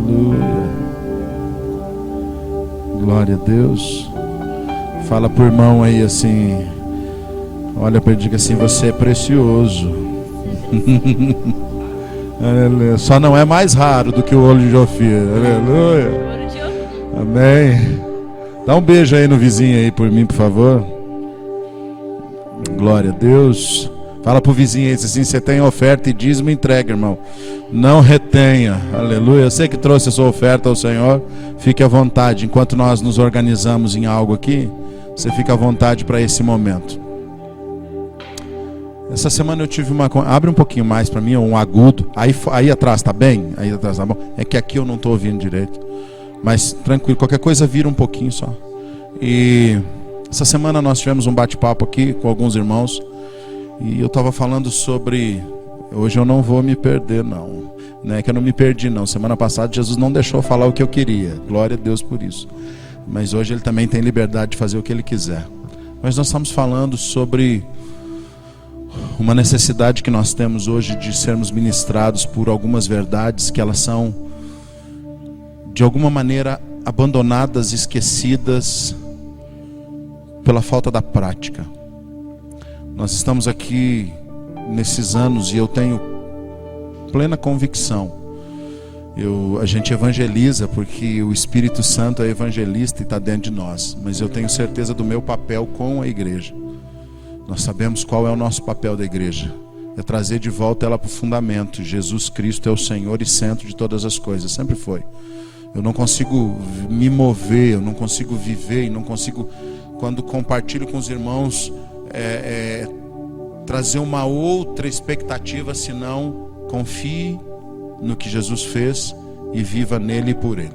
Aleluia. Glória a Deus. Fala pro irmão aí assim, olha para ele e diga assim: você é precioso. Aleluia. Só não é mais raro do que o olho de Ofir. Aleluia. Amém. Dá um beijo aí no vizinho aí por mim, por favor. Glória a Deus. Fala pro vizinho aí assim: você tem oferta e dízimo, entrega, irmão. Não retenha. Aleluia. Eu sei que trouxe a sua oferta ao Senhor. Fique à vontade. Enquanto nós nos organizamos em algo aqui, você fica à vontade para esse momento. Essa semana eu tive uma... Abre um pouquinho mais para mim, um agudo. Aí atrás tá bem? Aí atrás tá bom? É que aqui eu não estou ouvindo direito. Mas tranquilo, qualquer coisa vira um pouquinho só. E essa semana nós tivemos um bate-papo aqui com alguns irmãos. E eu estava falando sobre... Hoje eu não vou me perder não. Não é que eu não me perdi não. Semana passada Jesus não deixou eu falar o que eu queria. Glória a Deus por isso. Mas hoje Ele também tem liberdade de fazer o que Ele quiser. Mas nós estamos falando sobre uma necessidade que nós temos hoje de sermos ministrados por algumas verdades que elas são, de alguma maneira, abandonadas, esquecidas pela falta da prática. Nós estamos aqui nesses anos e eu tenho plena convicção. A gente evangeliza porque o Espírito Santo é evangelista e está dentro de nós. Mas eu tenho certeza do meu papel com a igreja. Nós sabemos qual é o nosso papel da igreja. É trazer de volta ela para o fundamento. Jesus Cristo é o Senhor e centro de todas as coisas. Sempre foi. Eu não consigo me mover, eu não consigo viver e não consigo, quando compartilho com os irmãos, trazer uma outra expectativa, senão confie no que Jesus fez e viva nele e por ele.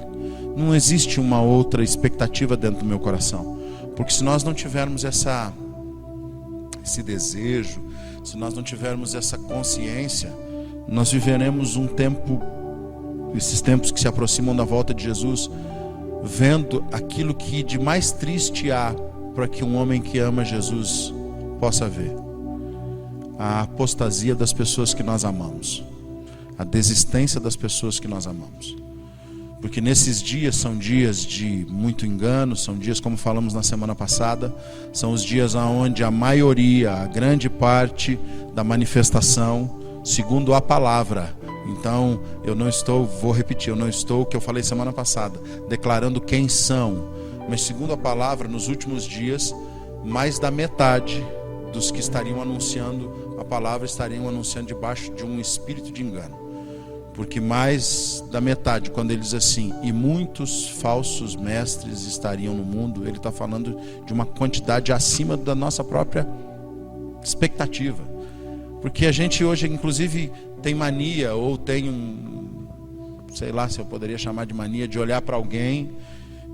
Não existe uma outra expectativa dentro do meu coração, porque se nós não tivermos esse desejo, se nós não tivermos essa consciência, nós viveremos um tempo, esses tempos que se aproximam da volta de Jesus, vendo aquilo que de mais triste há para que um homem que ama Jesus possa ver: a apostasia das pessoas que nós amamos, a desistência das pessoas que nós amamos. Porque nesses dias são dias de muito engano, são dias, como falamos na semana passada, são os dias onde a maioria, a grande parte da manifestação, segundo a palavra. Então, vou repetir, eu não estou, o que eu falei semana passada, declarando quem são, mas segundo a palavra, nos últimos dias, mais da metade dos que estariam anunciando a palavra estariam anunciando debaixo de um espírito de engano. Porque mais da metade, quando ele diz assim: e muitos falsos mestres estariam no mundo, ele está falando de uma quantidade acima da nossa própria expectativa. Porque a gente hoje, inclusive, tem mania, ou tem sei lá se eu poderia chamar de mania, de olhar para alguém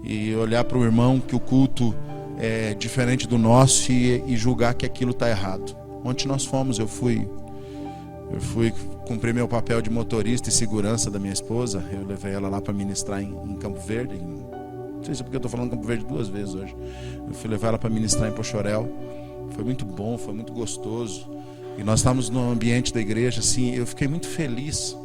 e olhar para o irmão que o culto é diferente do nosso e julgar que aquilo está errado. Ontem nós fomos, eu fui cumprir meu papel de motorista e segurança da minha esposa. Eu levei ela lá para ministrar em Campo Verde. Não sei se é porque eu estou falando Campo Verde 2 vezes hoje. Eu fui levar ela para ministrar em Pochorel. Foi muito bom, foi muito gostoso. E nós estávamos no ambiente da igreja, assim, eu fiquei muito feliz.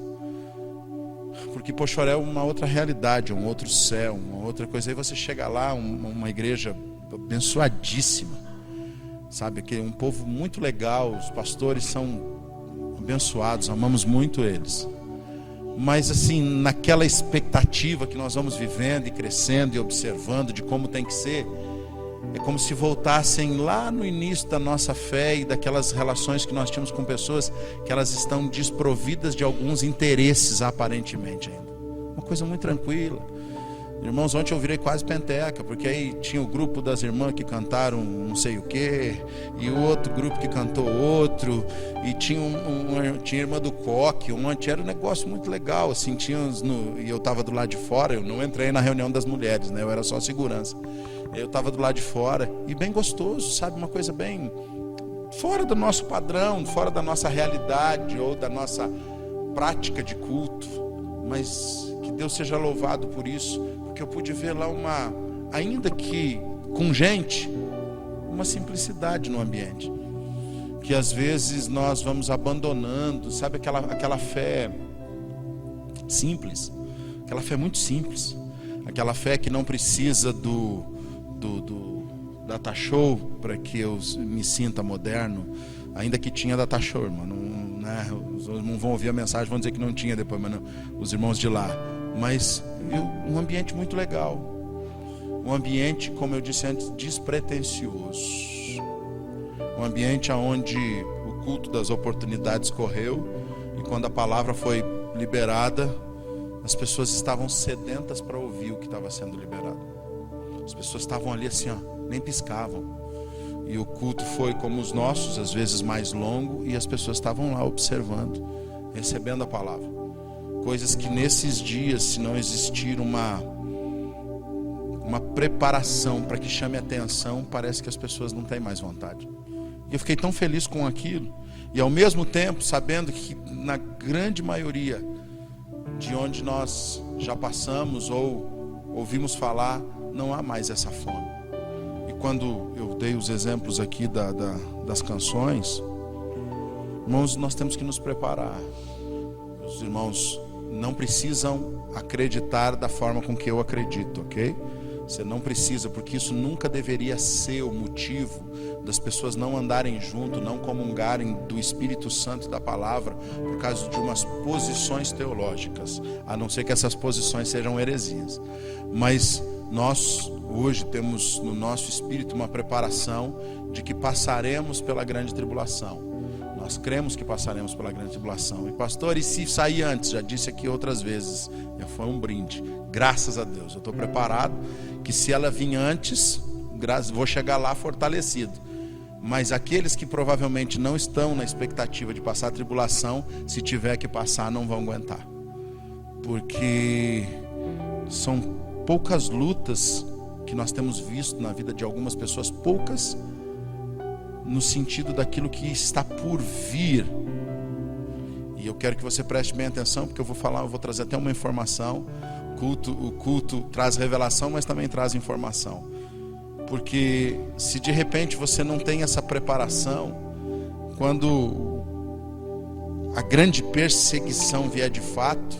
Porque Pochorel é uma outra realidade, um outro céu, uma outra coisa. Aí você chega lá, uma igreja abençoadíssima, sabe? Que é um povo muito legal, os pastores são abençoados, amamos muito eles. Mas assim, naquela expectativa que nós vamos vivendo e crescendo e observando de como tem que ser, é como se voltassem lá no início da nossa fé e daquelas relações que nós tínhamos com pessoas que elas estão desprovidas de alguns interesses aparentemente ainda. Uma coisa muito tranquila. Irmãos, ontem eu virei quase penteca, porque aí tinha o grupo das irmãs que cantaram não sei o que, e o outro grupo que cantou outro, e tinha tinha irmã do coque, ontem era um negócio muito legal, assim, e eu estava do lado de fora, eu não entrei na reunião das mulheres, né? Eu era só segurança. Eu estava do lado de fora, e bem gostoso, sabe, uma coisa bem fora do nosso padrão, fora da nossa realidade, ou da nossa prática de culto, mas que Deus seja louvado por isso, porque eu pude ver lá ainda que com gente, uma simplicidade no ambiente, que às vezes nós vamos abandonando, sabe, aquela fé simples, Aquela fé muito simples. Aquela fé que não precisa do data show para que eu me sinta moderno. Ainda que tinha data show, irmão. Né? Os irmãos vão ouvir a mensagem, vão dizer que não tinha depois, mas não, os irmãos de lá. Mas um ambiente muito legal. Um ambiente, como eu disse antes, despretensioso. Um ambiente onde o culto das oportunidades correu. E quando a palavra foi liberada, as pessoas estavam sedentas para ouvir o que estava sendo liberado. As pessoas estavam ali assim, nem piscavam. E o culto foi como os nossos, às vezes mais longo, e as pessoas estavam lá observando, recebendo a palavra. Coisas que nesses dias, se não existir uma preparação para que chame atenção, parece que as pessoas não têm mais vontade. E eu fiquei tão feliz com aquilo, e ao mesmo tempo sabendo que na grande maioria de onde nós já passamos ou ouvimos falar, não há mais essa fome. E quando eu dei os exemplos aqui das canções, irmãos, nós temos que nos preparar. Os irmãos não precisam acreditar da forma com que eu acredito, ok? Você não precisa, porque isso nunca deveria ser o motivo das pessoas não andarem junto, não comungarem do Espírito Santo da palavra por causa de umas posições teológicas, a não ser que essas posições sejam heresias. Mas nós hoje temos no nosso espírito uma preparação de que passaremos pela grande tribulação. Nós cremos que passaremos pela grande tribulação. E pastor, e se sair antes? Já disse aqui outras vezes, já foi um brinde. Graças a Deus, eu estou preparado que se ela vir antes, vou chegar lá fortalecido. Mas aqueles que provavelmente não estão na expectativa de passar a tribulação, se tiver que passar, não vão aguentar. Porque são poucas lutas que nós temos visto na vida de algumas pessoas, poucas no sentido daquilo que está por vir. E eu quero que você preste bem atenção, porque eu vou trazer até uma informação. O culto traz revelação, mas também traz informação. Porque se de repente você não tem essa preparação, quando a grande perseguição vier de fato,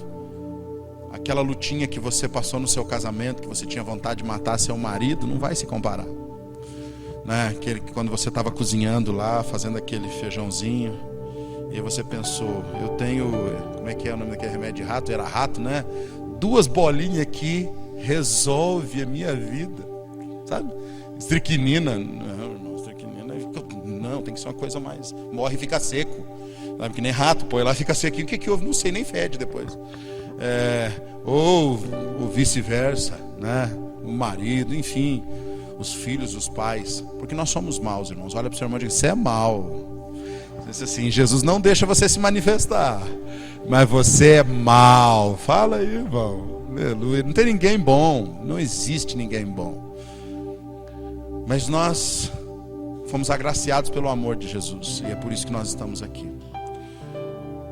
aquela lutinha que você passou no seu casamento, que você tinha vontade de matar seu marido, não vai se comparar, né? Aquele que quando você estava cozinhando lá, fazendo aquele feijãozinho, e aí você pensou, eu tenho, como é que é o nome daquele remédio de rato? Era rato, né? 2 bolinhas aqui resolve a minha vida, sabe? Estricnina, não, tem que ser uma coisa mais, morre e fica seco, sabe? Que nem rato, põe lá e fica sequinho. O que houve? Não sei, nem fede depois. Ou o vice-versa, né? O marido, enfim, os filhos, os pais, porque nós somos maus, irmãos. Olha para o seu irmão e diz: você é mau. Diz assim: Jesus não deixa você se manifestar, mas você é mau. Fala aí, irmão. Aleluia. Não tem ninguém bom, não existe ninguém bom. Mas nós fomos agraciados pelo amor de Jesus, e é por isso que nós estamos aqui.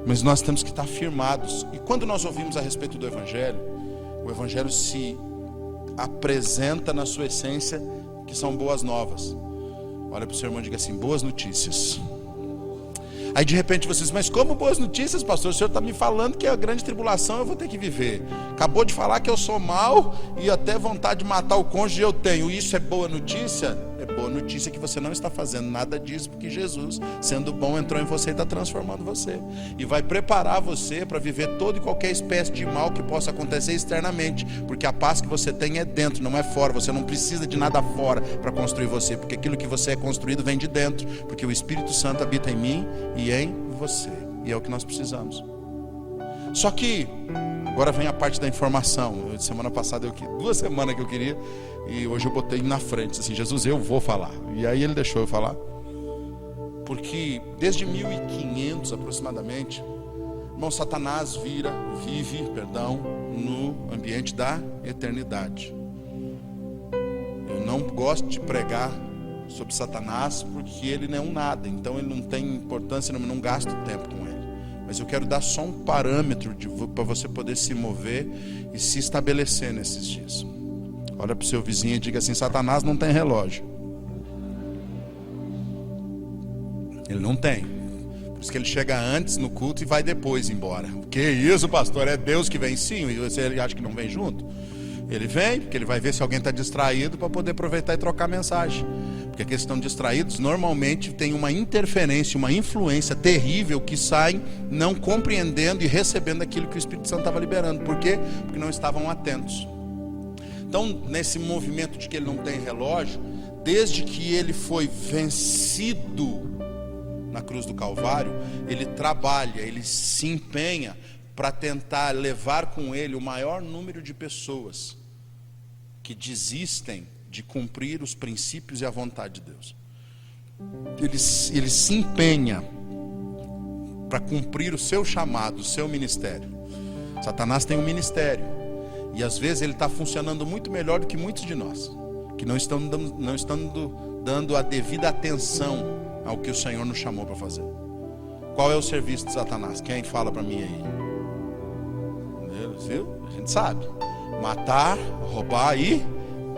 Mas nós temos que estar firmados. E quando nós ouvimos a respeito do Evangelho, o Evangelho se apresenta na sua essência, que são boas novas. Olha para o seu irmão e diga assim: boas notícias. Aí de repente você diz: mas como boas notícias, pastor? O senhor está me falando que a grande tribulação eu vou ter que viver. Acabou de falar que eu sou mau e até vontade de matar o cônjuge eu tenho. Isso é boa notícia? É boa notícia que você não está fazendo nada disso, porque Jesus, sendo bom, entrou em você e está transformando você. E vai preparar você para viver toda e qualquer espécie de mal que possa acontecer externamente. Porque a paz que você tem é dentro, não é fora. Você não precisa de nada fora para construir você, porque aquilo que você é construído vem de dentro. Porque o Espírito Santo habita em mim e em você. E é o que nós precisamos. Só que agora vem a parte da informação. Semana passada, 2 semanas que eu queria, e hoje eu botei na frente assim: Jesus, eu vou falar. E aí ele deixou eu falar. Porque desde 1500 aproximadamente, irmão, Satanás vive no ambiente da eternidade. Eu não gosto de pregar sobre Satanás, porque ele não é um nada, então ele não tem importância, não gasto tempo com ele. Mas eu quero dar só um parâmetro para você poder se mover e se estabelecer nesses dias. Olha para o seu vizinho e diga assim: Satanás não tem relógio. Ele não tem. Por isso que ele chega antes no culto e vai depois embora. O que isso, pastor? É Deus que vem? Sim, e você acha que não vem junto? Ele vem, porque ele vai ver se alguém está distraído para poder aproveitar e trocar mensagem. Porque aqueles que estão distraídos normalmente tem uma interferência, uma influência terrível, que saem não compreendendo e recebendo aquilo que o Espírito Santo estava liberando. Por quê? Porque não estavam atentos. Então, nesse movimento de que ele não tem relógio, desde que ele foi vencido na cruz do Calvário, ele trabalha, ele se empenha para tentar levar com ele o maior número de pessoas que desistem de cumprir os princípios e a vontade de Deus. Ele se empenha para cumprir o seu chamado, o seu ministério. Satanás tem um ministério, e às vezes ele está funcionando muito melhor do que muitos de nós, que não estão dando a devida atenção ao que o Senhor nos chamou para fazer. Qual é o serviço de Satanás? Quem fala para mim aí? Viu? A gente sabe: matar, roubar e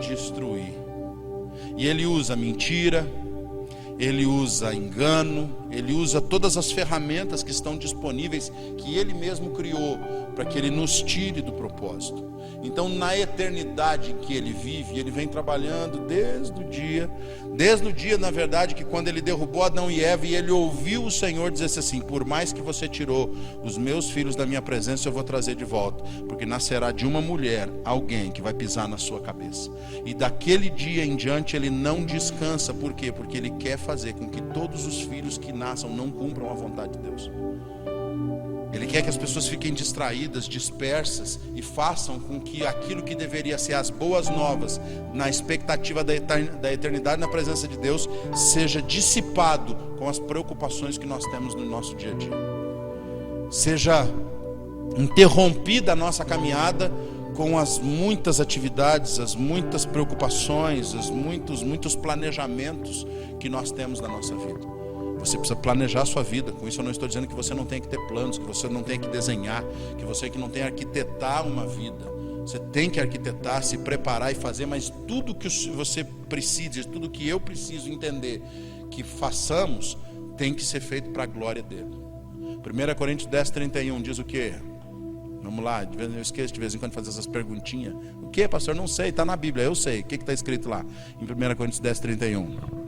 destruir. E ele usa mentira, ele usa engano, ele usa todas as ferramentas que estão disponíveis, que ele mesmo criou, para que ele nos tire do propósito. Então, na eternidade em que ele vive, ele vem trabalhando desde o dia, na verdade, que quando ele derrubou Adão e Eva, e ele ouviu o Senhor dizer assim: por mais que você tirou os meus filhos da minha presença, eu vou trazer de volta, porque nascerá de uma mulher alguém que vai pisar na sua cabeça. E daquele dia em diante ele não descansa. Por quê? Porque ele quer fazer com que todos os filhos que nasçam não cumpram a vontade de Deus. Ele quer que as pessoas fiquem distraídas, dispersas, e façam com que aquilo que deveria ser as boas novas, na expectativa da eternidade na presença de Deus, seja dissipado com as preocupações que nós temos no nosso dia a dia. Seja interrompida a nossa caminhada com as muitas atividades, as muitas preocupações, os muitos planejamentos que nós temos na nossa vida. Você precisa planejar a sua vida. Com isso eu não estou dizendo que você não tem que ter planos, que você não tem que desenhar, que você que não tem que arquitetar uma vida. Você tem que arquitetar, se preparar e fazer, mas tudo que você precisa, tudo que eu preciso entender que façamos, tem que ser feito para a glória dele. 1 Coríntios 10:31 diz o quê? Vamos lá, eu esqueço de vez em quando de fazer essas perguntinhas. O que, pastor? Não sei, está na Bíblia, eu sei. O que está escrito lá? Em 1 Coríntios 10:31.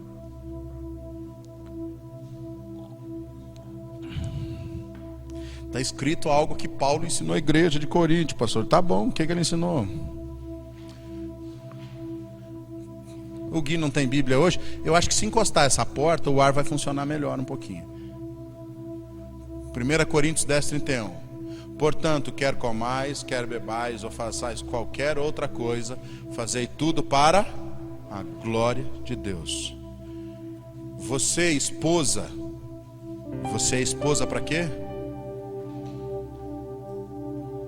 Está escrito algo que Paulo ensinou à igreja de Corinto, pastor. Tá bom, o que ele ensinou? O Gui não tem Bíblia hoje. Eu acho que se encostar essa porta, o ar vai funcionar melhor um pouquinho. 1 Coríntios 10:31. Portanto, quer comais, quer bebais, ou façais qualquer outra coisa, fazei tudo para a glória de Deus. Você, esposa, para quê?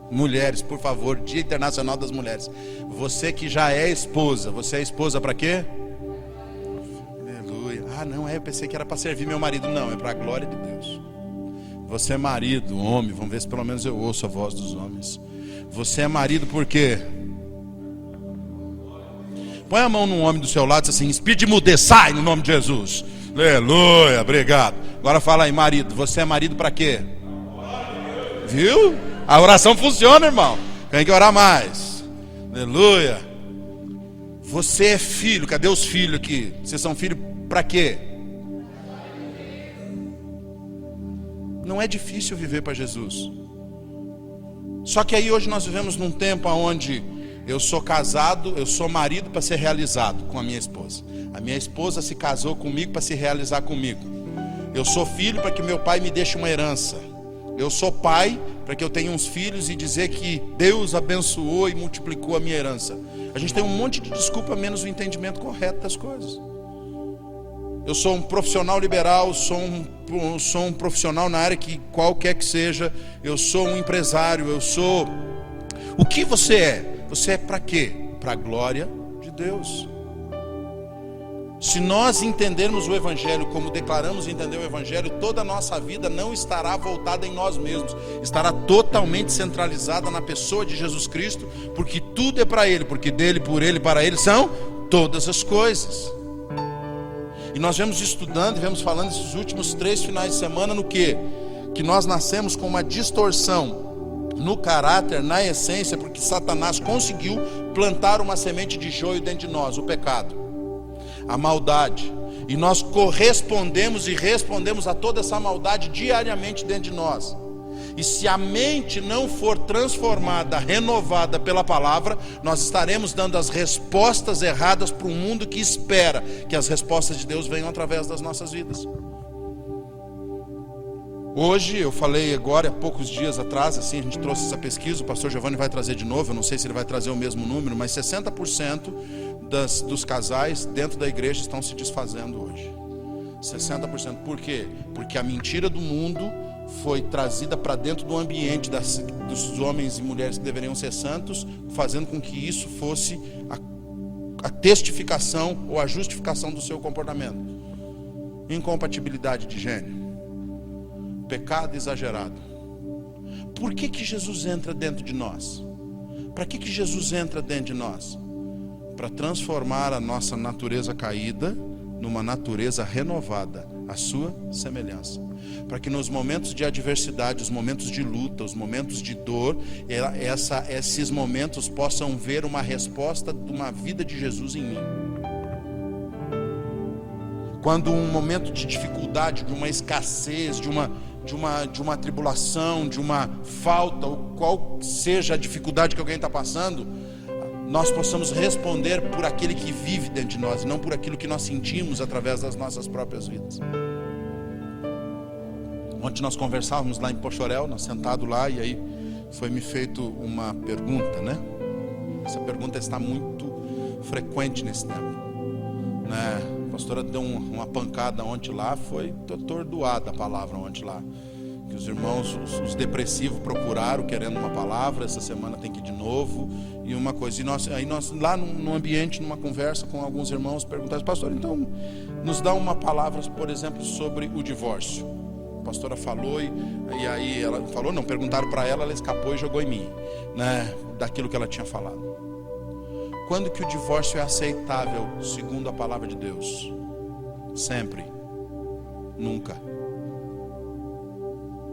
Mulheres, por favor, Dia Internacional das Mulheres. Você que já é esposa, você é esposa para quê? Aleluia. Ah, não, eu pensei que era para servir meu marido. Não, é para a glória de Deus. Você é marido, homem, vamos ver se pelo menos eu ouço a voz dos homens. Você é marido por quê? Põe a mão no homem do seu lado e diz assim: espírito de mudez, sai no nome de Jesus. Aleluia, obrigado. Agora fala aí, marido, você é marido para quê? Viu? A oração funciona, irmão. Tem que orar mais. Aleluia. Você é filho. Cadê os filhos aqui? Vocês são filhos para quê? Não é difícil viver para Jesus. Só que aí hoje nós vivemos num tempo onde eu sou casado, eu sou marido para ser realizado com a minha esposa. A minha esposa se casou comigo para se realizar comigo. Eu sou filho para que meu pai me deixe uma herança. Eu sou pai para que eu tenha uns filhos e dizer que Deus abençoou e multiplicou a minha herança. A gente tem um monte de desculpa, menos o entendimento correto das coisas. Eu sou um profissional liberal, sou um profissional na área que qualquer que seja. Eu sou um empresário, eu sou... O que você é? Você é para quê? Para a glória de Deus. Se nós entendermos o Evangelho como declaramos entender o Evangelho, toda a nossa vida não estará voltada em nós mesmos, estará totalmente centralizada na pessoa de Jesus Cristo, porque tudo é para Ele, porque dele, por Ele, para Ele são todas as coisas. E nós vemos estudando e vemos falando esses últimos 3 finais de semana no quê? Que nós nascemos com uma distorção no caráter, na essência, porque Satanás conseguiu plantar uma semente de joio dentro de nós, o pecado, a maldade. E nós correspondemos e respondemos a toda essa maldade diariamente dentro de nós. E se a mente não for transformada, renovada pela palavra, nós estaremos dando as respostas erradas para um mundo que espera que as respostas de Deus venham através das nossas vidas. Hoje, eu falei agora, há poucos dias atrás, assim, a gente trouxe essa pesquisa, o pastor Giovanni vai trazer de novo, eu não sei se ele vai trazer o mesmo número, mas 60% dos casais dentro da igreja estão se desfazendo hoje. 60%. Por quê? Porque a mentira do mundo foi trazida para dentro do ambiente dos homens e mulheres que deveriam ser santos, fazendo com que isso fosse a testificação ou a justificação do seu comportamento. Incompatibilidade de gênero, pecado exagerado. Por que Jesus entra dentro de nós? Para que Jesus entra dentro de nós? Para transformar a nossa natureza caída numa natureza renovada, a sua semelhança. Para que nos momentos de adversidade, os momentos de luta, os momentos de dor, esses momentos possam ver uma resposta de uma vida de Jesus em mim. Quando um momento de dificuldade, de uma escassez, de uma tribulação, de uma falta, ou qual seja a dificuldade que alguém está passando, nós possamos responder por aquele que vive dentro de nós, não por aquilo que nós sentimos através das nossas próprias vidas. Ontem nós conversávamos lá em Pochorel, nós sentados lá, e aí foi me feito uma pergunta, né? Essa pergunta está muito frequente nesse tempo, né? A pastora deu uma pancada ontem lá, foi atordoada a palavra ontem lá. Que os irmãos, os depressivos procuraram querendo uma palavra, essa semana tem que ir de novo, e uma coisa. E aí nós lá no ambiente, numa conversa com alguns irmãos, perguntaram: pastor, então nos dá uma palavra, por exemplo, sobre o divórcio. A pastora falou, e aí ela falou, não, perguntaram para ela escapou e jogou em mim, né, daquilo que ela tinha falado. Quando que o divórcio é aceitável segundo a palavra de Deus? Sempre. Nunca.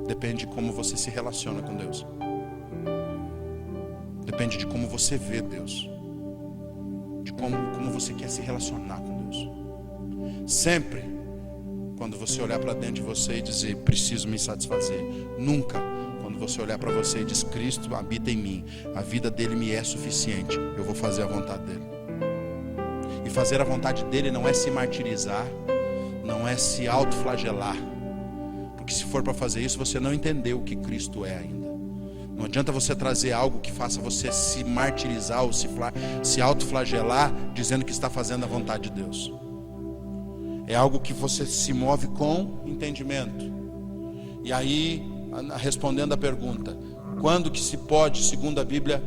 Depende de como você se relaciona com Deus. Depende de como você vê Deus. De como você quer se relacionar com Deus. Sempre, quando você olhar para dentro de você e dizer, preciso me satisfazer. Nunca, quando você olhar para você e diz, Cristo habita em mim, a vida dele me é suficiente, eu vou fazer a vontade dele. E fazer a vontade dele não é se martirizar, não é se autoflagelar. Porque se for para fazer isso, você não entendeu o que Cristo é ainda. Não adianta você trazer algo que faça você se martirizar ou se autoflagelar, dizendo que está fazendo a vontade de Deus. É algo que você se move com entendimento. E aí, respondendo a pergunta, quando que se pode, segundo a Bíblia,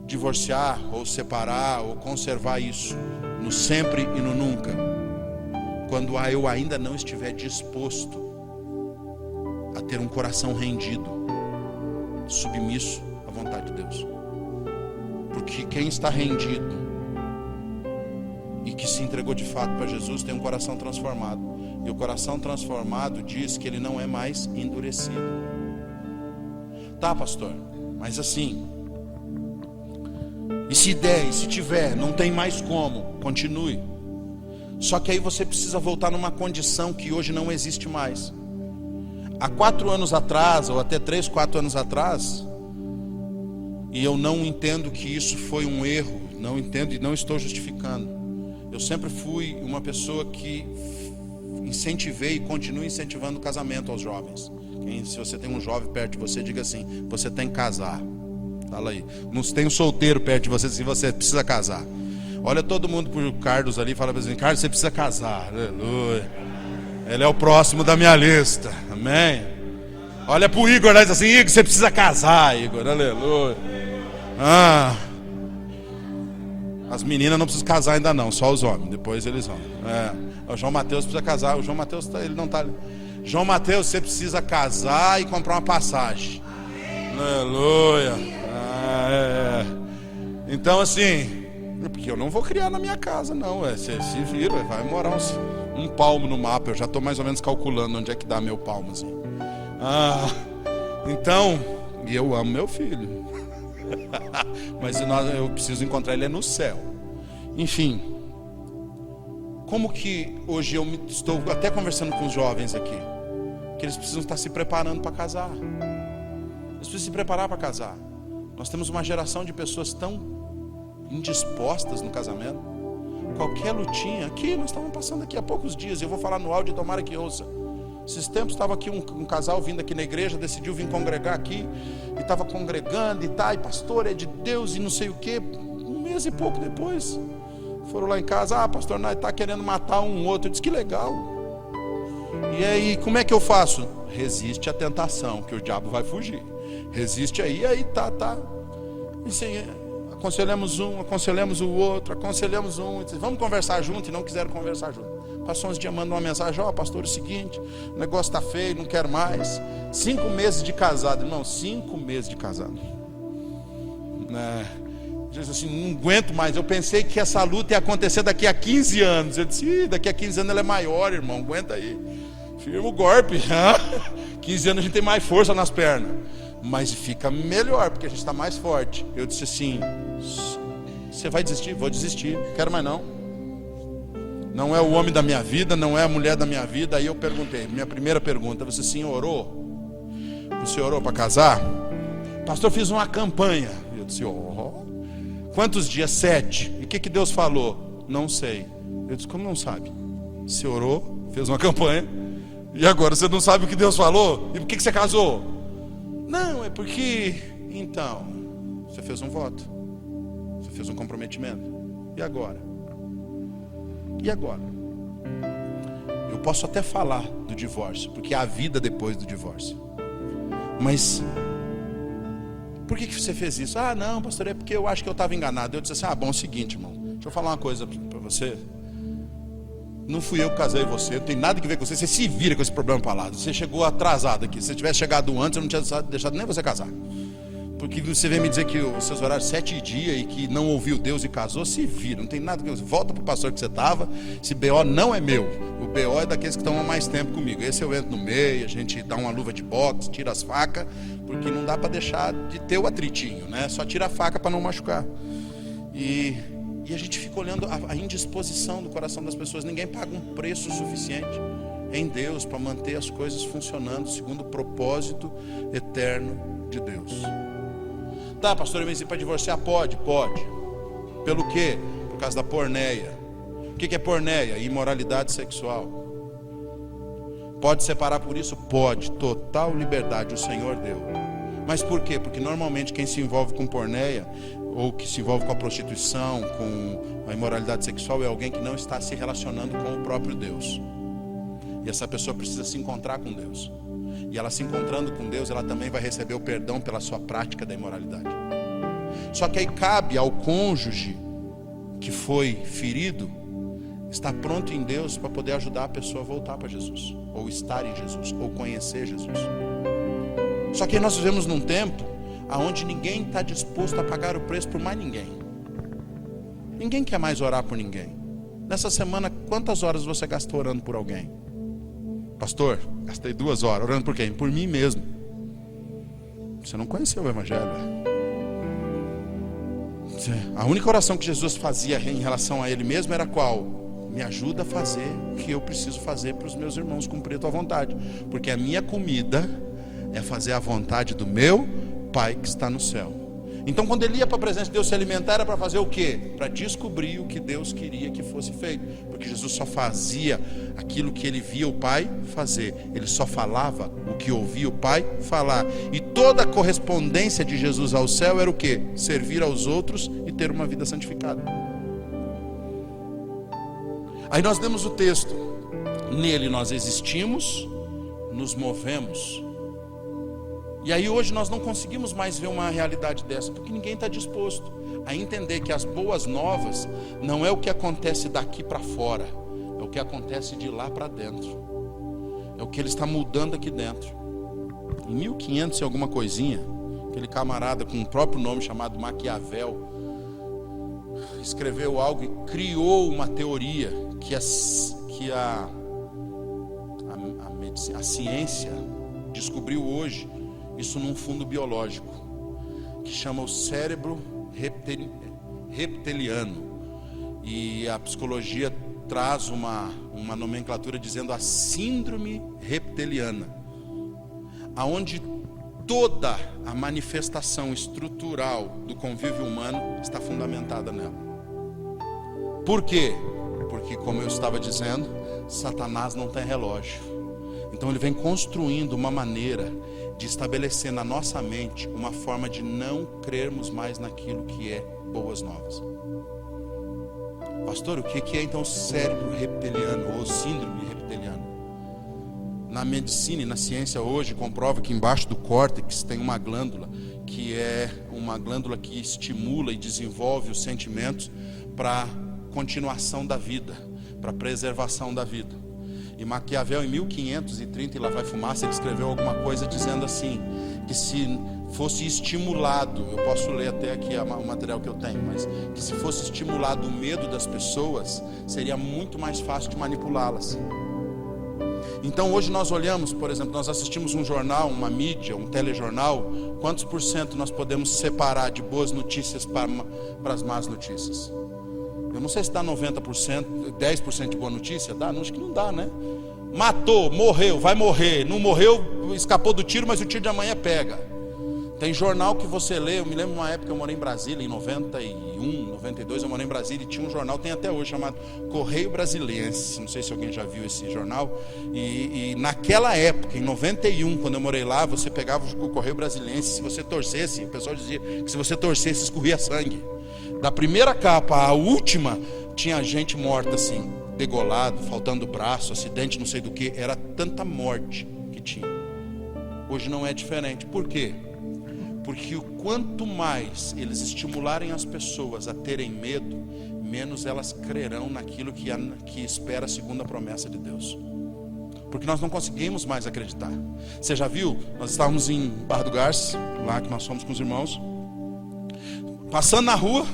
divorciar ou separar ou conservar isso? No sempre e no nunca. Quando eu ainda não estiver disposto a ter um coração rendido, submisso à vontade de Deus. Porque quem está rendido e que se entregou de fato para Jesus tem um coração transformado. E o coração transformado diz que ele não é mais endurecido. Tá, pastor, mas assim, e se der, e se tiver, não tem mais como, continue. Só que aí você precisa voltar numa condição que hoje não existe mais. Há 4 anos atrás, ou até 3, 4 anos atrás, e eu não entendo que isso foi um erro, não entendo e não estou justificando. Eu sempre fui uma pessoa que incentivei e continuo incentivando o casamento aos jovens. Se você tem um jovem perto de você, diga assim, você tem que casar. Fala aí. Não tem um solteiro perto de você, assim, você precisa casar. Olha todo mundo pro Carlos ali e fala assim, Carlos, você precisa casar. Aleluia. Ele é o próximo da minha lista. Amém. Olha pro Igor lá e diz assim, Igor, você precisa casar, Igor. Aleluia. As meninas não precisam casar ainda não, só os homens. Depois eles vão. O João Mateus precisa casar. O João Mateus, ele não está ali. João Mateus, você precisa casar e comprar uma passagem. Aleluia. Então assim, Porque eu não vou criar na minha casa, não. Você se vira, vai morar um palmo no mapa. Eu já estou mais ou menos calculando onde é que dá meu palmo, assim. Então, e eu amo meu filho. Mas eu preciso encontrar ele no céu. Enfim, como que hoje eu estou até conversando com os jovens aqui, que eles precisam estar se preparando para casar. Eles precisam se preparar para casar. Nós temos uma geração de pessoas tão indispostas no casamento. Qualquer lutinha, aqui nós estamos passando aqui há poucos dias, eu vou falar no áudio, tomara que ouça. Esses tempos estava aqui um casal vindo aqui na igreja, decidiu vir congregar aqui, e estava congregando e tá, e pastor, é de Deus e não sei o que. Um mês e pouco depois foram lá em casa, pastor, nós está querendo matar um outro. Eu disse, que legal. E aí, como é que eu faço? Resiste à tentação, que o diabo vai fugir. Resiste aí tá. E sim, aconselhamos um, aconselhamos o outro, aconselhamos um, e disse, vamos conversar junto, e não quiseram conversar junto. Passou uns dias, mandou uma mensagem, pastor, é o seguinte, o negócio está feio, não quero mais. 5 meses de casado, irmão, 5 meses de casado. Diz assim, não aguento mais. Eu pensei que essa luta ia acontecer daqui a 15 anos. Eu disse, daqui a 15 anos ela é maior, irmão, aguenta aí. Firma o golpe. 15 anos a gente tem mais força nas pernas. Mas fica melhor, porque a gente está mais forte. Eu disse assim, você vai desistir? Vou desistir, não quero mais não. Não é o homem da minha vida, não é a mulher da minha vida. Aí eu perguntei, minha primeira pergunta, você sim orou? Você orou para casar? Pastor, fiz uma campanha. Eu disse, quantos dias? 7. E o que Deus falou? Não sei. Eu disse, como não sabe? Você orou, fez uma campanha, e agora você não sabe o que Deus falou? E por que você casou? Não, é porque... Então, você fez um voto, você fez um comprometimento. E agora? E agora? Eu posso até falar do divórcio, porque há vida depois do divórcio. Mas por que você fez isso? Não, pastor, é porque eu acho que eu estava enganado. Eu disse assim, bom, é o seguinte, irmão, deixa eu falar uma coisa para você. Não fui eu que casei você, não tem nada que ver com você. Você se vira com esse problema para lá. Você chegou atrasado aqui. Se você tivesse chegado antes, eu não tinha deixado nem você casar. Porque você vem me dizer que os seus horários 7 dias e que não ouviu Deus e casou, se vira, não tem nada que ver. Volta para o pastor que você estava. Esse BO não é meu. O BO é daqueles que estão há mais tempo comigo. Esse eu entro no meio, a gente dá uma luva de boxe, tira as facas, porque não dá para deixar de ter o atritinho, né? Só tira a faca para não machucar. E a gente fica olhando a indisposição do coração das pessoas. Ninguém paga um preço suficiente em Deus para manter as coisas funcionando segundo o propósito eterno de Deus. Tá, pastor, eu venci para divorciar? Pode. Pelo quê? Por causa da porneia. O que é porneia? Imoralidade sexual. Pode separar por isso? Pode. Total liberdade o Senhor deu. Mas por quê? Porque normalmente quem se envolve com porneia, ou que se envolve com a prostituição, com a imoralidade sexual, é alguém que não está se relacionando com o próprio Deus. E essa pessoa precisa se encontrar com Deus. E ela se encontrando com Deus, ela também vai receber o perdão pela sua prática da imoralidade. Só que aí cabe ao cônjuge que foi ferido estar pronto em Deus para poder ajudar a pessoa a voltar para Jesus, ou estar em Jesus, ou conhecer Jesus. Só que nós vivemos num tempo onde ninguém está disposto a pagar o preço por mais ninguém. Ninguém quer mais orar por ninguém. Nessa semana, quantas horas você gastou orando por alguém? Pastor, gastei 2 horas. Orando por quem? Por mim mesmo. Você não conheceu o Evangelho. A única oração que Jesus fazia em relação a Ele mesmo era qual? Me ajuda a fazer o que eu preciso fazer para os meus irmãos cumprir a tua vontade. Porque a minha comida é fazer a vontade do meu Pai que está no céu. Então quando ele ia para a presença de Deus se alimentar, era para fazer o quê? Para descobrir o que Deus queria que fosse feito. Porque Jesus só fazia aquilo que ele via o Pai fazer. Ele só falava o que ouvia o Pai falar. E toda a correspondência de Jesus ao céu era o quê? Servir aos outros e ter uma vida santificada. Aí nós lemos o texto. Nele nós existimos, nos movemos. E aí hoje nós não conseguimos mais ver uma realidade dessa, porque ninguém está disposto a entender que as boas novas não é o que acontece daqui para fora, é o que acontece de lá para dentro. É o que ele está mudando aqui dentro. Em 1500 e alguma coisinha, aquele camarada com o próprio nome chamado Maquiavel, escreveu algo e criou uma teoria que a ciência descobriu hoje, isso num fundo biológico, que chama o cérebro reptiliano. E a psicologia traz uma nomenclatura dizendo a síndrome reptiliana, aonde toda a manifestação estrutural do convívio humano está fundamentada nela. Por quê? Porque, como eu estava dizendo, Satanás não tem relógio. Então ele vem construindo uma maneira de estabelecer na nossa mente uma forma de não crermos mais naquilo que é boas novas. Pastor, o que é então cérebro reptiliano ou síndrome reptiliana? Na medicina e na ciência hoje comprova que embaixo do córtex tem uma glândula, que é uma glândula que estimula e desenvolve os sentimentos para continuação da vida, para preservação da vida. E Maquiavel, em 1530, e lá vai fumaça, ele escreveu alguma coisa dizendo assim, que se fosse estimulado, eu posso ler até aqui o material que eu tenho, mas que se fosse estimulado o medo das pessoas, seria muito mais fácil de manipulá-las. Então hoje nós olhamos, por exemplo, nós assistimos um jornal, uma mídia, um telejornal, quantos por cento nós podemos separar de boas notícias para as más notícias? Eu não sei se dá 90%, 10% de boa notícia, dá? Não, acho que não dá, né? Matou, morreu, vai morrer, não morreu, escapou do tiro, mas o tiro de amanhã pega. Tem jornal que você lê, eu me lembro de uma época que eu morei em Brasília, em 91, 92, eu morei em Brasília e tinha um jornal, tem até hoje, chamado Correio Brasiliense, não sei se alguém já viu esse jornal, e naquela época, em 91, quando eu morei lá, você pegava o Correio Brasiliense, se você torcesse, o pessoal dizia que se você torcesse, escorria sangue. Da primeira capa à última, tinha gente morta assim, degolado, faltando braço, acidente, não sei do que, era tanta morte que tinha. Hoje não é diferente. Por quê? Porque o quanto mais eles estimularem as pessoas a terem medo, menos elas crerão naquilo que espera segundo a promessa de Deus. Porque nós não conseguimos mais acreditar. Você já viu? Nós estávamos em Barra do Garças, lá que nós fomos com os irmãos, passando na rua,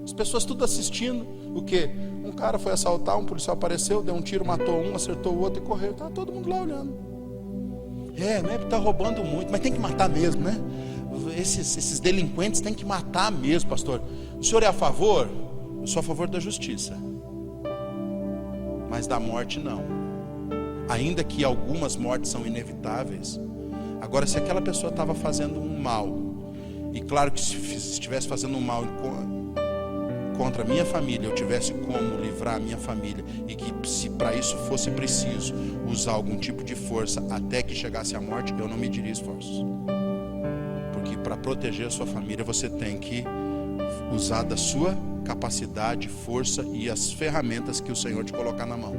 as pessoas tudo assistindo. O quê? Um cara foi assaltar, um policial apareceu, deu um tiro, matou um, acertou o outro e correu. Estava todo mundo lá olhando. Né? Está roubando muito, mas tem que matar mesmo, né? Esses delinquentes tem que matar mesmo, pastor. O senhor é a favor? Eu sou a favor da justiça, mas da morte não. Ainda que algumas mortes são inevitáveis. Agora, se aquela pessoa estava fazendo um mal, e claro que se estivesse fazendo um mal contra a minha família, eu tivesse como livrar a minha família, e que se para isso fosse preciso usar algum tipo de força até que chegasse a morte, eu não mediria esforços. Porque para proteger a sua família, você tem que usar da sua capacidade, força e as ferramentas que o Senhor te colocar na mão.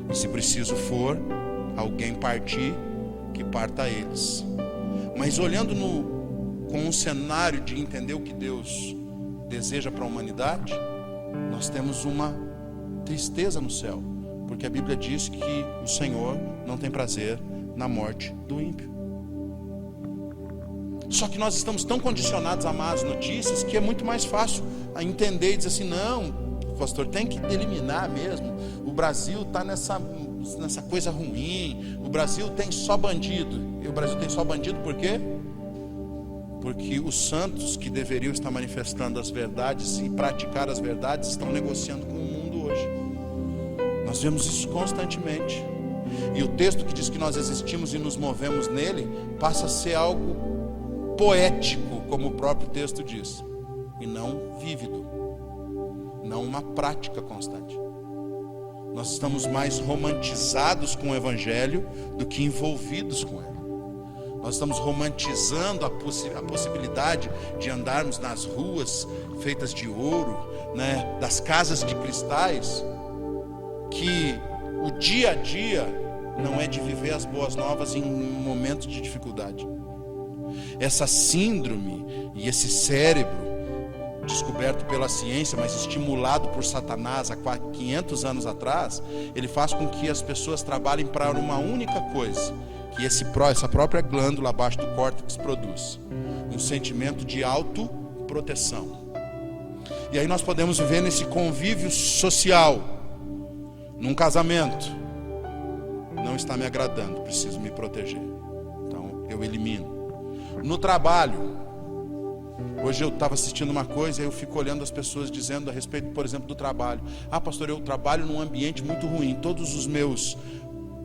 E se preciso for alguém partir, que parta eles. Mas olhando com um cenário de entender o que Deus deseja para a humanidade, nós temos uma tristeza no céu, porque a Bíblia diz que o Senhor não tem prazer na morte do ímpio. Só que nós estamos tão condicionados a más notícias que é muito mais fácil a entender e dizer assim, não, pastor, tem que eliminar mesmo. O Brasil está nessa coisa ruim, o Brasil tem só bandido. E o Brasil tem só bandido por quê? Porque os santos que deveriam estar manifestando as verdades e praticar as verdades estão negociando com o mundo hoje. Nós vemos isso constantemente. E o texto que diz que nós existimos e nos movemos nele passa a ser algo poético, como o próprio texto diz, e não vívido, não uma prática constante. Nós estamos mais romantizados com o Evangelho do que envolvidos com ele. Nós estamos romantizando a possibilidade de andarmos nas ruas feitas de ouro, né, das casas de cristais, que o dia a dia não é de viver as boas novas em momentos de dificuldade. Essa síndrome e esse cérebro descoberto pela ciência, mas estimulado por Satanás há 500 anos atrás, ele faz com que as pessoas trabalhem para uma única coisa, que essa própria glândula abaixo do córtex produz: um sentimento de autoproteção. E aí nós podemos viver nesse convívio social, num casamento. Não está me agradando, preciso me proteger. Então eu elimino. No trabalho, hoje eu estava assistindo uma coisa e eu fico olhando as pessoas dizendo a respeito, por exemplo, do trabalho. Ah, pastor, eu trabalho num ambiente muito ruim. Todos os meus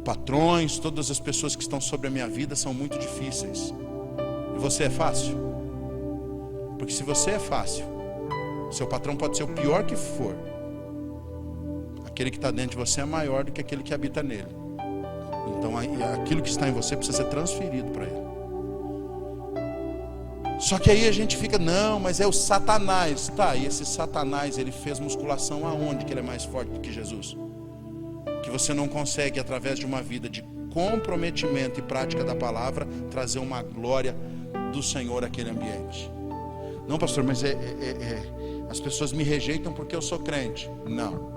patrões, todas as pessoas que estão sobre a minha vida são muito difíceis. E você é fácil? Porque se você é fácil, seu patrão pode ser o pior que for. Aquele que está dentro de você é maior do que aquele que habita nele. Então aquilo que está em você precisa ser transferido para ele. Só que aí a gente fica, não, mas é o Satanás. Tá, e esse Satanás, ele fez musculação aonde que ele é mais forte do que Jesus? Que você não consegue, através de uma vida de comprometimento e prática da palavra, trazer uma glória do Senhor àquele ambiente. Não, pastor, mas as pessoas me rejeitam porque eu sou crente. Não.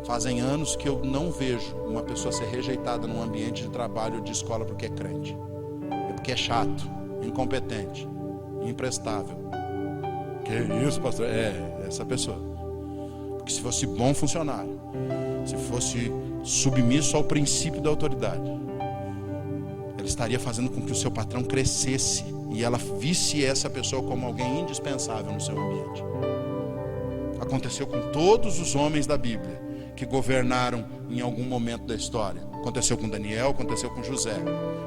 Fazem anos que eu não vejo uma pessoa ser rejeitada num ambiente de trabalho ou de escola porque é crente. É porque é chato, incompetente, imprestável. Que isso, pastor? É essa pessoa. Porque se fosse bom funcionário, se fosse submisso ao princípio da autoridade, ela estaria fazendo com que o seu patrão crescesse e ela visse essa pessoa como alguém indispensável no seu ambiente. Aconteceu com todos os homens da Bíblia que governaram em algum momento da história. Aconteceu com Daniel, aconteceu com José.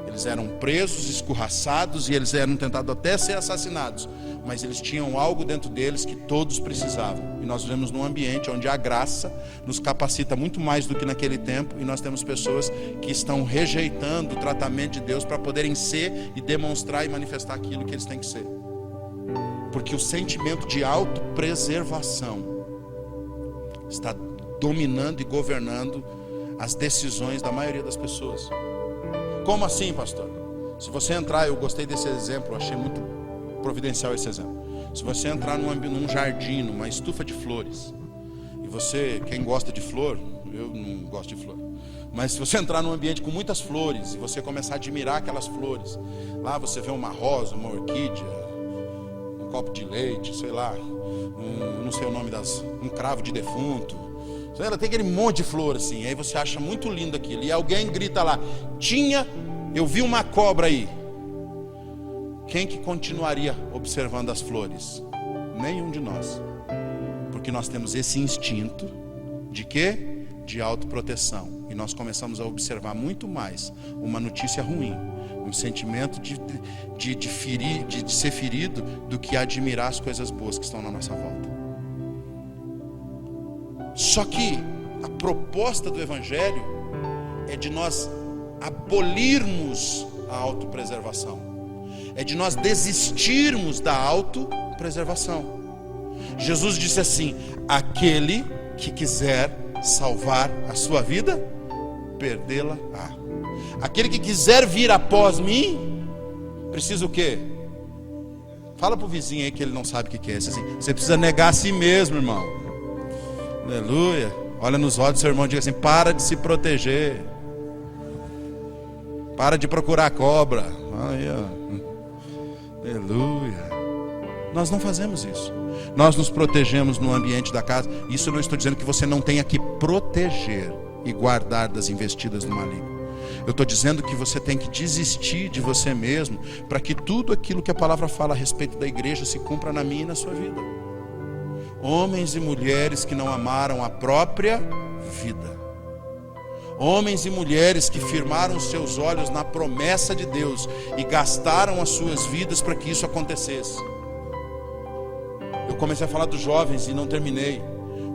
Eles eram presos, escorraçados e eles eram tentados até ser assassinados. Mas eles tinham algo dentro deles que todos precisavam. E nós vivemos num ambiente onde a graça nos capacita muito mais do que naquele tempo. E nós temos pessoas que estão rejeitando o tratamento de Deus para poderem ser e demonstrar e manifestar aquilo que eles têm que ser. Porque o sentimento de autopreservação está dominando e governando as decisões da maioria das pessoas. Como assim, pastor? Se você entrar, eu gostei desse exemplo, achei muito providencial esse exemplo. Se você entrar num jardim, numa estufa de flores, e você, quem gosta de flor, eu não gosto de flor, mas se você entrar num ambiente com muitas flores e você começar a admirar aquelas flores, lá você vê uma rosa, uma orquídea, um copo de leite, sei lá, não sei o nome um cravo de defunto. Ela tem aquele monte de flor assim, aí você acha muito lindo aquilo, e alguém grita lá, eu vi uma cobra aí. Quem que continuaria observando as flores? Nenhum de nós. Porque nós temos esse instinto de quê? De autoproteção. E nós começamos a observar muito mais uma notícia ruim, um sentimento de ser ferido, do que admirar as coisas boas que estão na nossa volta. Só que a proposta do Evangelho é de nós abolirmos a autopreservação, é de nós desistirmos da autopreservação. Jesus disse assim: aquele que quiser salvar a sua vida, perdê-la-á. Aquele que quiser vir após mim, precisa o quê? Fala pro vizinho aí que ele não sabe o que é isso. Assim, você precisa negar a si mesmo, irmão. Aleluia. Olha nos olhos do seu irmão e diga assim: para de se proteger, para de procurar cobra. Aí, ó. Aleluia. Nós não fazemos isso. Nós nos protegemos no ambiente da casa. Isso eu não estou dizendo que você não tenha que proteger e guardar das investidas do maligno. Eu estou dizendo que você tem que desistir de você mesmo, para que tudo aquilo que a palavra fala a respeito da igreja se cumpra na minha e na sua vida. Homens e mulheres que não amaram a própria vida. Homens e mulheres que firmaram seus olhos na promessa de Deus e gastaram as suas vidas para que isso acontecesse. Eu comecei a falar dos jovens e não terminei.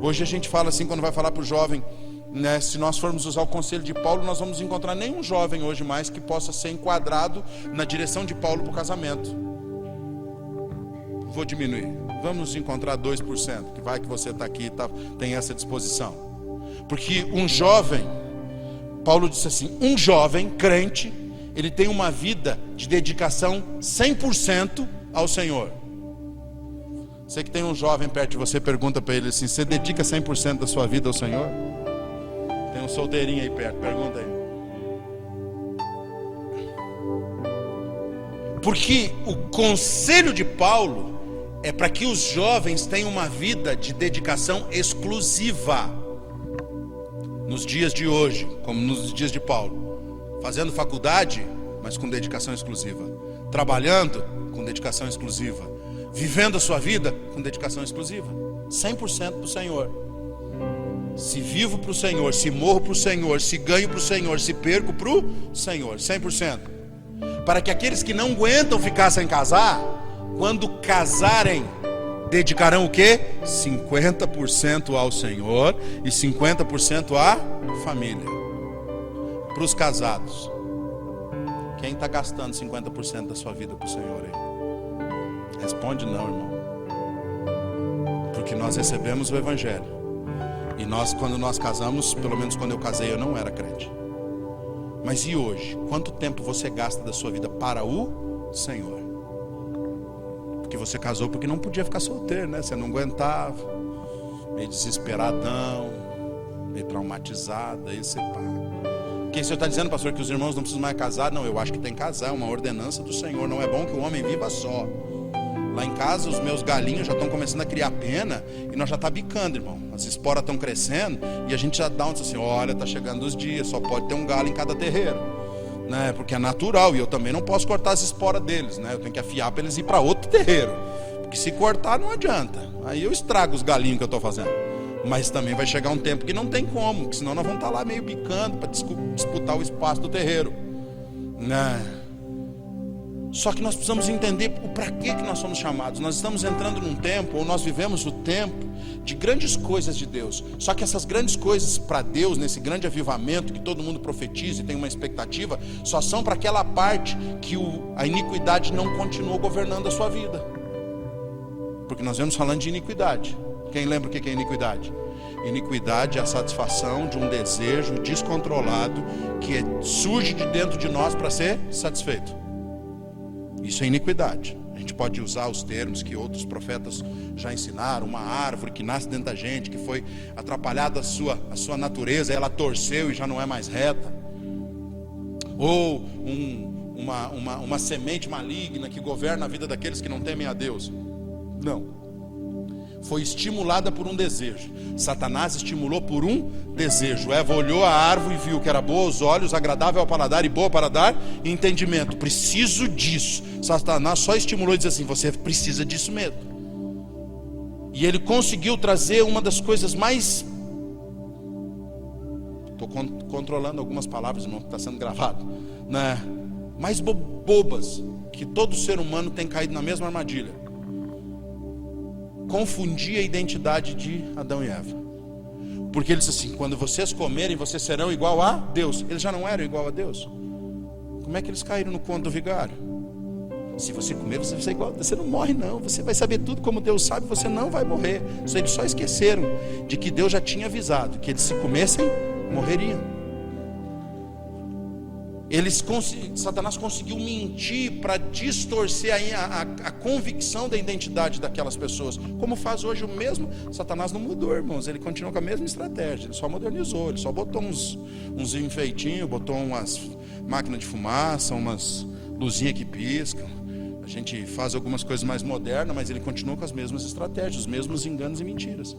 Hoje a gente fala assim, quando vai falar para o jovem, né, se nós formos usar o conselho de Paulo, nós vamos encontrar nenhum jovem hoje mais que possa ser enquadrado na direção de Paulo para o casamento. Vou diminuir. Vamos encontrar 2%, que vai que você está aqui e tem essa disposição. Porque um jovem, Paulo disse assim, um jovem crente, ele tem uma vida de dedicação 100% ao Senhor. Você que tem um jovem perto de você, pergunta para ele assim: você dedica 100% da sua vida ao Senhor? Tem um solteirinho aí perto, pergunta aí. Porque o conselho de Paulo é para que os jovens tenham uma vida de dedicação exclusiva. Nos dias de hoje, como nos dias de Paulo, fazendo faculdade, mas com dedicação exclusiva, trabalhando com dedicação exclusiva, vivendo a sua vida com dedicação exclusiva, 100% para o Senhor. Se vivo para o Senhor, se morro para o Senhor, se ganho para o Senhor, se perco para o Senhor, 100%. Para que aqueles que não aguentam ficar sem casar, quando casarem, dedicarão o quê? 50% ao Senhor e 50% à família. Para os casados, quem está gastando 50% da sua vida para o Senhor aí? Responde não, irmão. Porque nós recebemos o Evangelho. E nós, quando nós casamos, pelo menos quando eu casei, eu não era crente. Mas e hoje? Quanto tempo você gasta da sua vida para o Senhor? Porque você casou porque não podia ficar solteiro, né? Você não aguentava, meio desesperadão, meio traumatizado, aí você para. Quem o senhor está dizendo, pastor, que os irmãos não precisam mais casar? Não, eu acho que tem que casar, é uma ordenança do Senhor. Não é bom que o homem viva só. Lá em casa os meus galinhos já estão começando a criar pena e nós já está bicando, irmão. As esporas estão crescendo e a gente já dá um assim, olha, está chegando os dias, só pode ter um galo em cada terreiro, né? Porque é natural e eu também não posso cortar as esporas deles, né? Eu tenho que afiar para eles ir para outro terreiro, porque se cortar não adianta, aí eu estrago os galinhos que eu estou fazendo. Mas também vai chegar um tempo que não tem como, porque senão nós vamos estar lá meio bicando para disputar o espaço do terreiro, né? Só que nós precisamos entender o para que nós somos chamados. Nós estamos entrando num tempo, ou nós vivemos o tempo de grandes coisas de Deus. Só que essas grandes coisas para Deus, nesse grande avivamento que todo mundo profetiza e tem uma expectativa, só são para aquela parte que a iniquidade não continuou governando a sua vida. Porque nós vemos falando de iniquidade. Quem lembra o que é iniquidade? Iniquidade é a satisfação de um desejo descontrolado que surge de dentro de nós para ser satisfeito. Isso é iniquidade. A gente pode usar os termos que outros profetas já ensinaram. Uma árvore que nasce dentro da gente, que foi atrapalhada a sua natureza, ela torceu e já não é mais reta. Ou uma semente maligna que governa a vida daqueles que não temem a Deus. Não. Foi estimulada por um desejo. Satanás estimulou por um desejo. Eva olhou a árvore e viu que era boa aos olhos, agradável ao paladar e boa para dar entendimento. Preciso disso. Satanás só estimulou e disse assim, você precisa disso mesmo. E ele conseguiu trazer uma das coisas mais... Estou controlando algumas palavras, irmão, que está sendo gravado, né? Mais bobas, que todo ser humano tem caído na mesma armadilha. Confundir a identidade de Adão e Eva. Porque ele disse assim, quando vocês comerem, vocês serão igual a Deus. Eles já não eram igual a Deus. Como é que eles caíram no conto do vigário? Se você comer, você vai ser igual a Deus. Você não morre não, você vai saber tudo como Deus sabe, você não vai morrer. Eles só esqueceram de que Deus já tinha avisado que eles se comessem, morreriam. Satanás conseguiu mentir para distorcer a convicção da identidade daquelas pessoas. Como faz hoje o mesmo. Satanás não mudou, irmãos. Ele continua com a mesma estratégia. Ele só modernizou. Ele só botou uns enfeitinhos, botou umas máquinas de fumaça, umas luzinhas que piscam. A gente faz algumas coisas mais modernas, mas ele continua com as mesmas estratégias, os mesmos enganos e mentiras,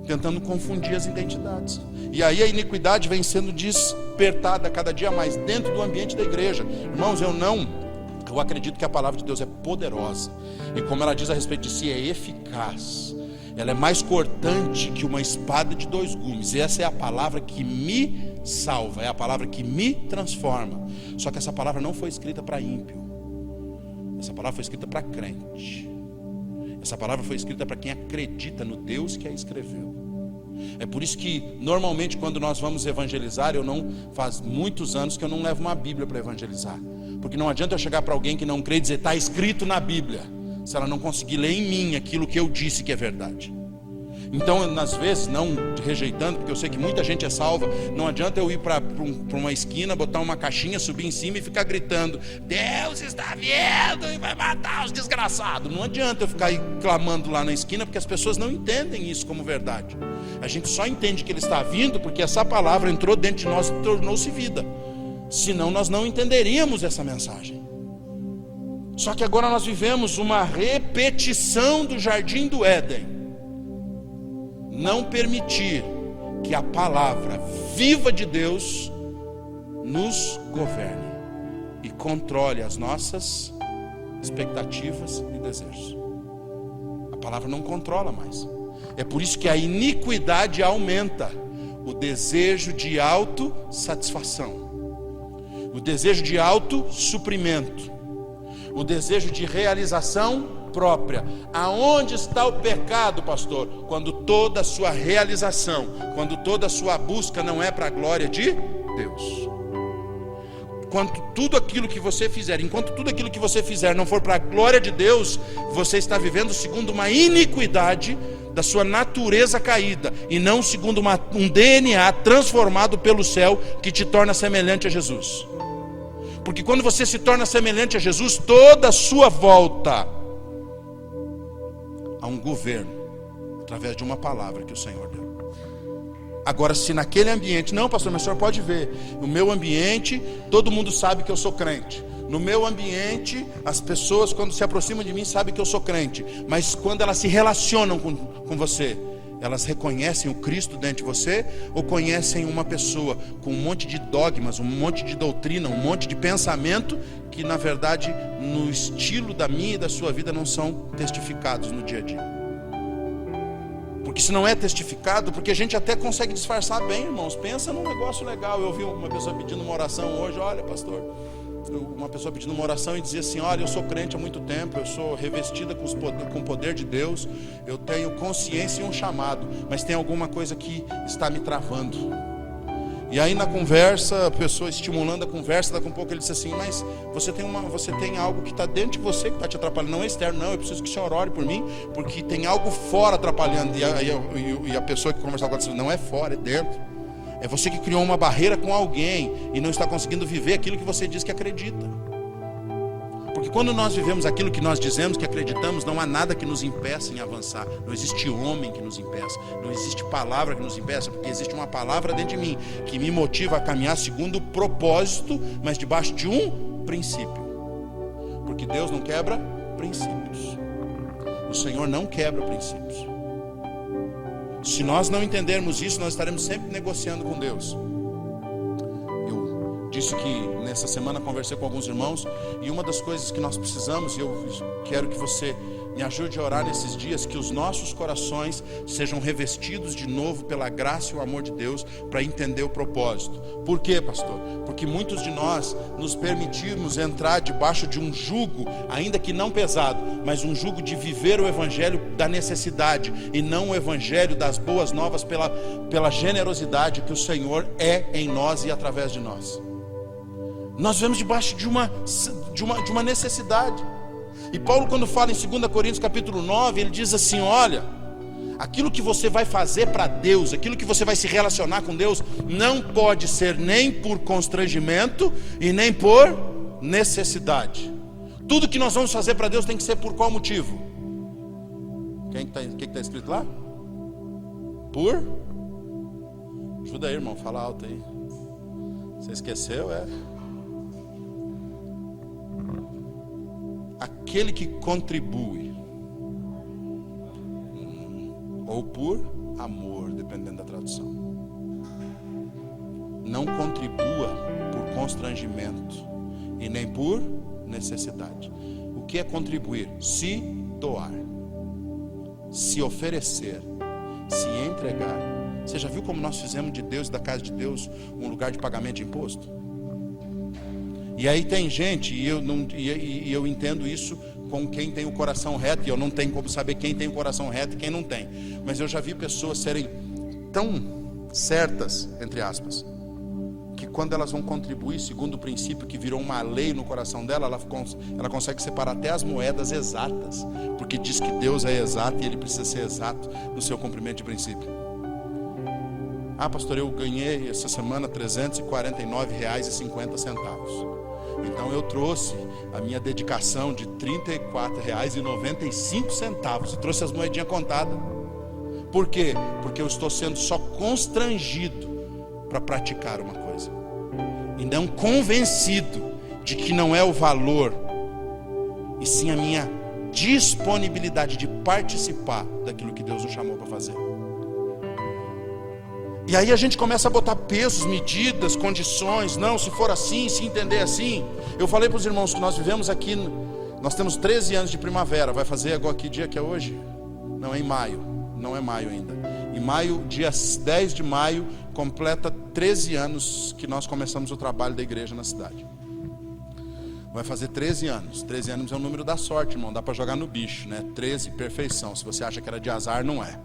tentando confundir as identidades. E aí a iniquidade vem sendo despertada cada dia mais dentro do ambiente da igreja. Irmãos, eu acredito que a palavra de Deus é poderosa. E como ela diz a respeito de si, é eficaz. Ela é mais cortante que uma espada de 2 gumes. E essa é a palavra que me salva, é a palavra que me transforma. Só que essa palavra não foi escrita para ímpio. Essa palavra foi escrita para crente. Essa palavra foi escrita para quem acredita no Deus que a escreveu. É por isso que normalmente quando nós vamos evangelizar, faz muitos anos que eu não levo uma Bíblia para evangelizar. Porque não adianta eu chegar para alguém que não crê e dizer, está escrito na Bíblia, se ela não conseguir ler em mim aquilo que eu disse que é verdade. Então, às vezes, não rejeitando, porque eu sei que muita gente é salva, não adianta eu ir para uma esquina, botar uma caixinha, subir em cima e ficar gritando, Deus está vendo e vai matar os desgraçados. Não adianta eu ficar aí clamando lá na esquina, porque as pessoas não entendem isso como verdade. A gente só entende que Ele está vindo porque essa palavra entrou dentro de nós e tornou-se vida. Senão nós não entenderíamos essa mensagem. Só que agora nós vivemos uma repetição do jardim do Éden. Não permitir que a palavra viva de Deus nos governe e controle as nossas expectativas e desejos. A palavra não controla mais. É por isso que a iniquidade aumenta. O desejo de autossatisfação, o desejo de autossuprimento, o desejo de realização própria. Aonde está o pecado, pastor? Quando toda a sua realização, quando toda a sua busca não é para a glória de Deus. Enquanto tudo aquilo que você fizer não for para a glória de Deus, você está vivendo segundo uma iniquidade da sua natureza caída, e não segundo um DNA transformado pelo céu, que te torna semelhante a Jesus. Porque quando você se torna semelhante a Jesus, toda a sua volta a um governo, através de uma palavra que o Senhor deu. Agora, se naquele ambiente, não, pastor, mas o senhor pode ver, no meu ambiente, todo mundo sabe que eu sou crente. No meu ambiente, as pessoas, quando se aproximam de mim, sabem que eu sou crente. Mas quando elas se relacionam com você, elas reconhecem o Cristo dentro de você, ou conhecem uma pessoa com um monte de dogmas, um monte de doutrina, um monte de pensamento, que na verdade, no estilo da minha e da sua vida, não são testificados no dia a dia. Porque se não é testificado, porque a gente até consegue disfarçar bem, irmãos. Pensa num negócio legal. Eu ouvi uma pessoa pedindo uma oração hoje. Olha, pastor, uma pessoa pedindo uma oração e dizia assim: olha, eu sou crente há muito tempo, eu sou revestida com o poder de Deus, eu tenho consciência e um chamado, mas tem alguma coisa que está me travando. E aí na conversa, a pessoa estimulando a conversa, daqui a pouco ele disse assim: mas você tem algo que está dentro de você que está te atrapalhando, não é externo, não, eu preciso que o senhor ore por mim, porque tem algo fora atrapalhando. E a pessoa que conversava com ela disse: não é fora, é dentro. É você que criou uma barreira com alguém e não está conseguindo viver aquilo que você diz que acredita. Porque quando nós vivemos aquilo que nós dizemos que acreditamos, não há nada que nos impeça em avançar. Não existe homem que nos impeça, não existe palavra que nos impeça, porque existe uma palavra dentro de mim que me motiva a caminhar segundo o propósito, mas debaixo de um princípio. Porque Deus não quebra princípios. O Senhor não quebra princípios. Se nós não entendermos isso, nós estaremos sempre negociando com Deus. Eu disse que nessa semana conversei com alguns irmãos, e uma das coisas que nós precisamos, e eu quero que você me ajude a orar nesses dias, que os nossos corações sejam revestidos de novo pela graça e o amor de Deus, para entender o propósito. Por quê, pastor? Porque muitos de nós nos permitimos entrar debaixo de um jugo, ainda que não pesado, mas um jugo de viver o evangelho da necessidade, e não o evangelho das boas novas pela generosidade que o Senhor é em nós e através de nós. Nós vivemos debaixo de uma necessidade. E Paulo, quando fala em 2 Coríntios capítulo 9, ele diz assim: olha, aquilo que você vai fazer para Deus, aquilo que você vai se relacionar com Deus, não pode ser nem por constrangimento e nem por necessidade. Tudo que nós vamos fazer para Deus tem que ser por qual motivo? O que está escrito lá? Por? Ajuda aí, irmão, fala alto aí. Você esqueceu, é? Aquele que contribui, ou por amor, dependendo da tradução. Não contribua por constrangimento e nem por necessidade. O que é contribuir? Se doar, se oferecer, se entregar. Você já viu como nós fizemos de Deus e da casa de Deus um lugar de pagamento de imposto? E aí tem gente, e eu entendo isso com quem tem o coração reto, e eu não tenho como saber quem tem o coração reto e quem não tem. Mas eu já vi pessoas serem tão certas, entre aspas, que quando elas vão contribuir segundo o princípio que virou uma lei no coração dela, ela consegue separar até as moedas exatas, porque diz que Deus é exato e Ele precisa ser exato no seu cumprimento de princípio. Ah, pastor, eu ganhei essa semana R$349,50. Então eu trouxe a minha dedicação de R$34,95. Eu trouxe as moedinhas contadas. Por quê? Porque eu estou sendo só constrangido para praticar uma coisa, e não convencido de que não é o valor e sim a minha disponibilidade de participar daquilo que Deus nos chamou para fazer. E aí a gente começa a botar pesos, medidas, condições. Não, se for assim, se entender assim. Eu falei para os irmãos que nós vivemos aqui, nós temos 13 anos de primavera. Vai fazer agora, que dia que é hoje? Não, é em maio. Não é maio ainda. Em maio, dia 10 de maio, completa 13 anos que nós começamos o trabalho da igreja na cidade. Vai fazer 13 anos. 13 anos é o número da sorte, irmão. Dá para jogar no bicho, né? 13, perfeição. Se você acha que era de azar, não é,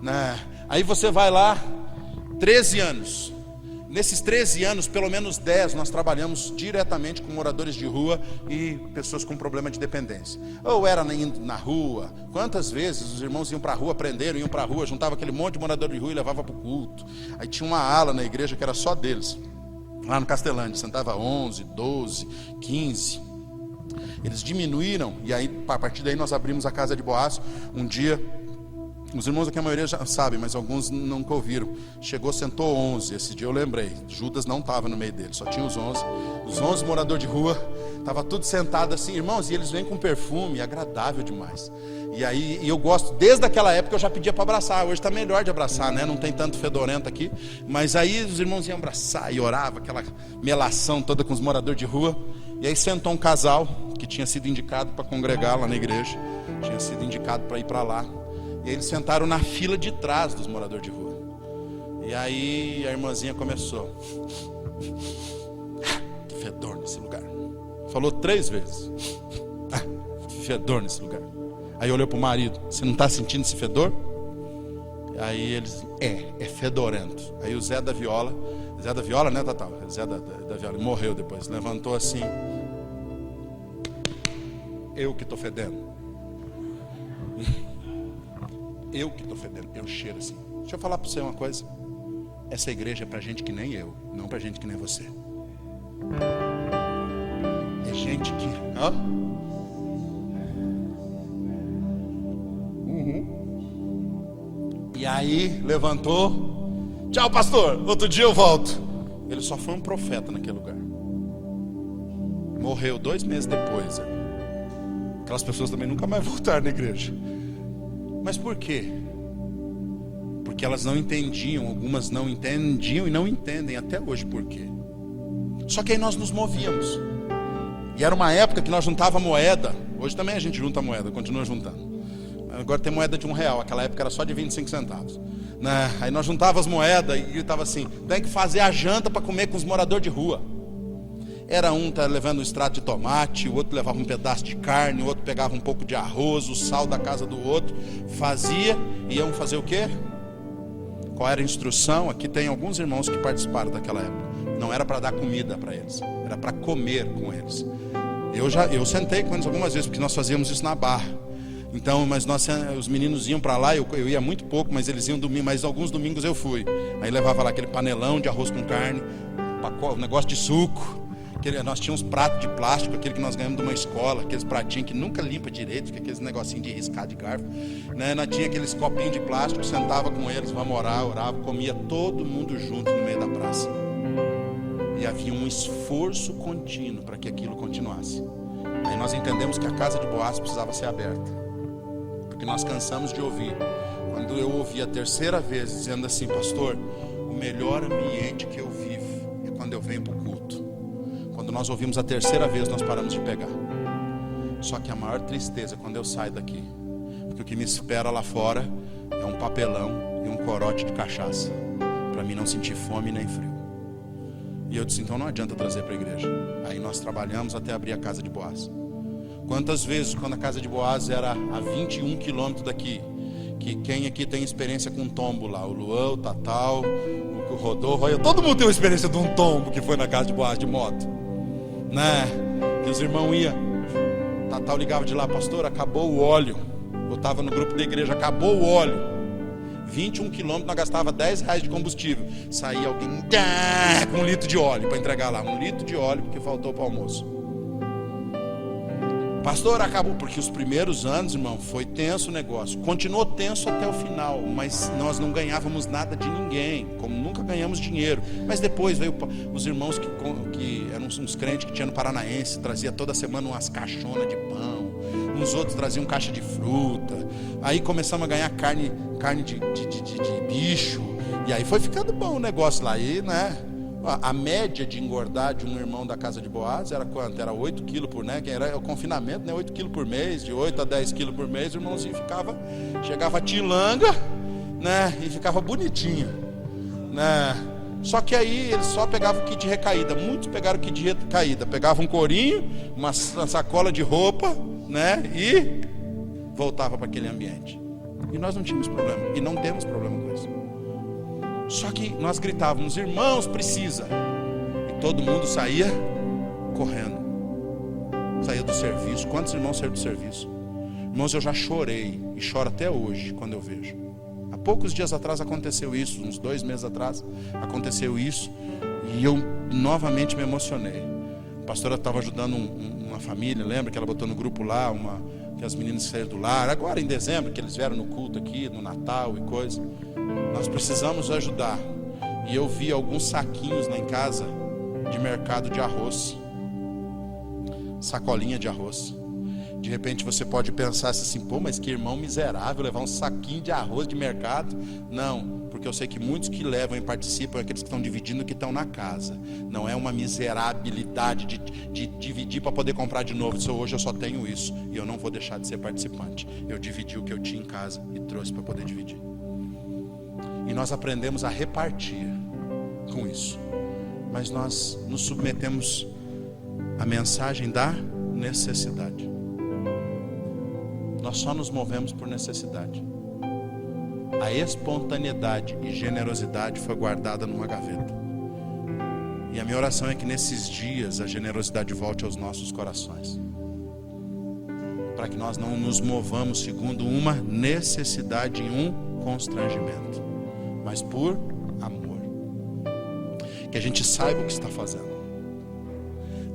né? Aí você vai lá, 13 anos. Nesses 13 anos, pelo menos 10, nós trabalhamos diretamente com moradores de rua e pessoas com problema de dependência. Ou era indo na rua. Quantas vezes os irmãos iam para a rua, prenderam, iam para a rua, juntava aquele monte de morador de rua e levava para o culto. Aí tinha uma ala na igreja que era só deles. Lá no Castelândia, sentava 11, 12, 15. Eles diminuíram, e aí a partir daí nós abrimos a casa de Boaz. Um dia, os irmãos aqui a maioria já sabem, mas alguns nunca ouviram. Chegou, sentou 11, esse dia eu lembrei. Judas não estava no meio dele, só tinha os 11. Os 11 moradores de rua, estava tudo sentado assim, irmãos, e eles vêm com perfume, agradável demais. E aí eu gosto, desde aquela época eu já pedia para abraçar. Hoje está melhor de abraçar, né? Não tem tanto fedorento aqui. Mas aí os irmãos iam abraçar e orava, aquela melação toda com os moradores de rua. E aí sentou um casal que tinha sido indicado para congregar lá na igreja. Tinha sido indicado para ir para lá. E aí eles sentaram na fila de trás dos moradores de rua. E aí a irmãzinha começou: que fedor nesse lugar. Falou 3 vezes: que fedor nesse lugar. Aí olhou para o marido: você não está sentindo esse fedor? Aí eles: é fedorento. Aí o Zé da Viola, né, Tatal? Zé da Viola, morreu depois, levantou assim: eu que estou fedendo. Eu que estou fedendo, eu cheiro assim. Deixa eu falar para você uma coisa: essa igreja é para gente que nem eu, não para gente que nem você. É gente que... E aí levantou: tchau, pastor, outro dia eu volto. Ele só foi um profeta naquele lugar. Morreu 2 meses depois. Aquelas pessoas também nunca mais voltaram na igreja. Mas por quê? Porque elas não entendiam. Algumas não entendiam e não entendem até hoje por quê. Só que aí nós nos movíamos. E era uma época que nós juntávamos moeda. Hoje também a gente junta moeda, continua juntando. Agora tem moeda de R$1. Aquela época era só de 25 centavos, né? Aí nós juntávamos as moedas e gritava assim: tem que fazer a janta para comer com os moradores de rua. Era um levando um extrato de tomate, o outro levava um pedaço de carne, o outro pegava um pouco de arroz, o sal da casa do outro, fazia. Iam fazer o quê? Qual era a instrução? Aqui tem alguns irmãos que participaram daquela época. Não era para dar comida para eles, era para comer com eles. Eu sentei com eles algumas vezes, porque nós fazíamos isso na Barra. Então, mas os meninos iam para lá, eu ia muito pouco, mas eles iam domingo, mas alguns domingos eu fui. Aí levava lá aquele panelão de arroz com carne, um negócio de suco. Nós tínhamos pratos de plástico, aquele que nós ganhamos de uma escola, aqueles pratinhos que nunca limpa direito, aqueles negocinhos de riscar de garfo, né? Nós tínhamos aqueles copinhos de plástico, sentava com eles, vamos orar, orava, comia todo mundo junto no meio da praça. E havia um esforço contínuo para que aquilo continuasse. Aí nós entendemos que a casa de Boaz precisava ser aberta, porque nós cansamos de ouvir. Quando eu ouvi a 3ª vez dizendo assim: pastor, o melhor ambiente que eu vivo é quando eu venho para o culto. Quando nós ouvimos a 3ª vez, nós paramos de pegar. Só que a maior tristeza é quando eu saio daqui, porque o que me espera lá fora é um papelão e um corote de cachaça, para mim não sentir fome nem frio. E eu disse: então não adianta trazer para a igreja. Aí nós trabalhamos até abrir a casa de Boaz. Quantas vezes, quando a casa de Boaz era a 21 quilômetros daqui, que quem aqui tem experiência com tombo lá? O Luan, o Tatal, o Rodolfo, todo mundo tem uma experiência de um tombo que foi na casa de Boaz de moto, né? Que os irmãos iam, Tatal ligava de lá: pastor, acabou o óleo. Botava no grupo da igreja: acabou o óleo. 21 quilômetros, nós gastava R$10 de combustível. Saía alguém com 1 litro de óleo para entregar lá. 1 litro de óleo porque faltou para o almoço. Pastor, acabou. Porque os primeiros anos, irmão, foi tenso o negócio. Continuou tenso até o final, mas nós não ganhávamos nada de ninguém, como nunca ganhamos dinheiro. Mas depois veio os irmãos que eram uns crentes que tinham no Paranaense, trazia toda semana umas caixonas de pão, uns outros traziam caixa de fruta. Aí começamos a ganhar carne de bicho. E aí foi ficando bom o negócio lá. E, né, a média de engordar de um irmão da casa de Boaz era quanto? Era 8 quilos por, né? Que era o confinamento, né? 8 quilos por mês, de 8 a 10 quilos por mês. O irmãozinho chegava a tilanga, né? E ficava bonitinho, né? Só que aí eles só pegavam o kit de recaída. Muitos pegaram o kit de recaída. Pegavam um corinho, uma sacola de roupa, né? E voltava para aquele ambiente. E nós não tínhamos problema. E não temos problema com isso. Só que nós gritávamos: irmãos, precisa. E todo mundo saía correndo. Saía do serviço. Quantos irmãos saíram do serviço? Irmãos, eu já chorei. E choro até hoje quando eu vejo. Há poucos dias atrás aconteceu isso, uns 2 meses atrás aconteceu isso, e eu novamente me emocionei. A pastora estava ajudando uma família, lembra que ela botou no grupo lá, que as meninas saíram do lar, agora em dezembro, que eles vieram no culto aqui, no Natal e coisa. Nós precisamos ajudar. E eu vi alguns saquinhos lá em casa de mercado de arroz, sacolinha de arroz. De repente você pode pensar assim: pô, mas que irmão miserável levar um saquinho de arroz de mercado. Não, porque eu sei que muitos que levam e participam, aqueles que estão dividindo, que estão na casa. Não é uma miserabilidade de dividir para poder comprar de novo. Hoje eu só tenho isso e eu não vou deixar de ser participante. Eu dividi o que eu tinha em casa e trouxe para poder dividir. E nós aprendemos a repartir com isso. Mas nós nos submetemos à mensagem da necessidade. Nós só nos movemos por necessidade. A espontaneidade e generosidade foi guardada numa gaveta. E a minha oração é que nesses dias a generosidade volte aos nossos corações, para que nós não nos movamos segundo uma necessidade e um constrangimento, mas por amor. Que a gente saiba o que está fazendo,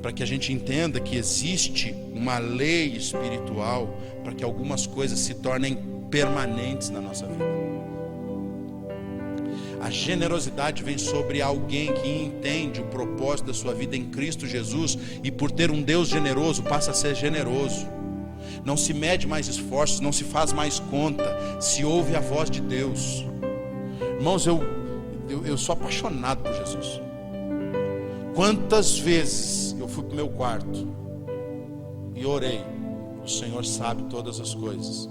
para que a gente entenda que existe uma lei espiritual para que algumas coisas se tornem permanentes na nossa vida. A generosidade vem sobre alguém que entende o propósito da sua vida em Cristo Jesus, e por ter um Deus generoso passa a ser generoso. Não se mede mais esforços, não se faz mais conta, se ouve a voz de Deus. Irmãos, eu sou apaixonado por Jesus. Quantas vezes eu fui para o meu quarto e orei: o Senhor sabe todas as coisas.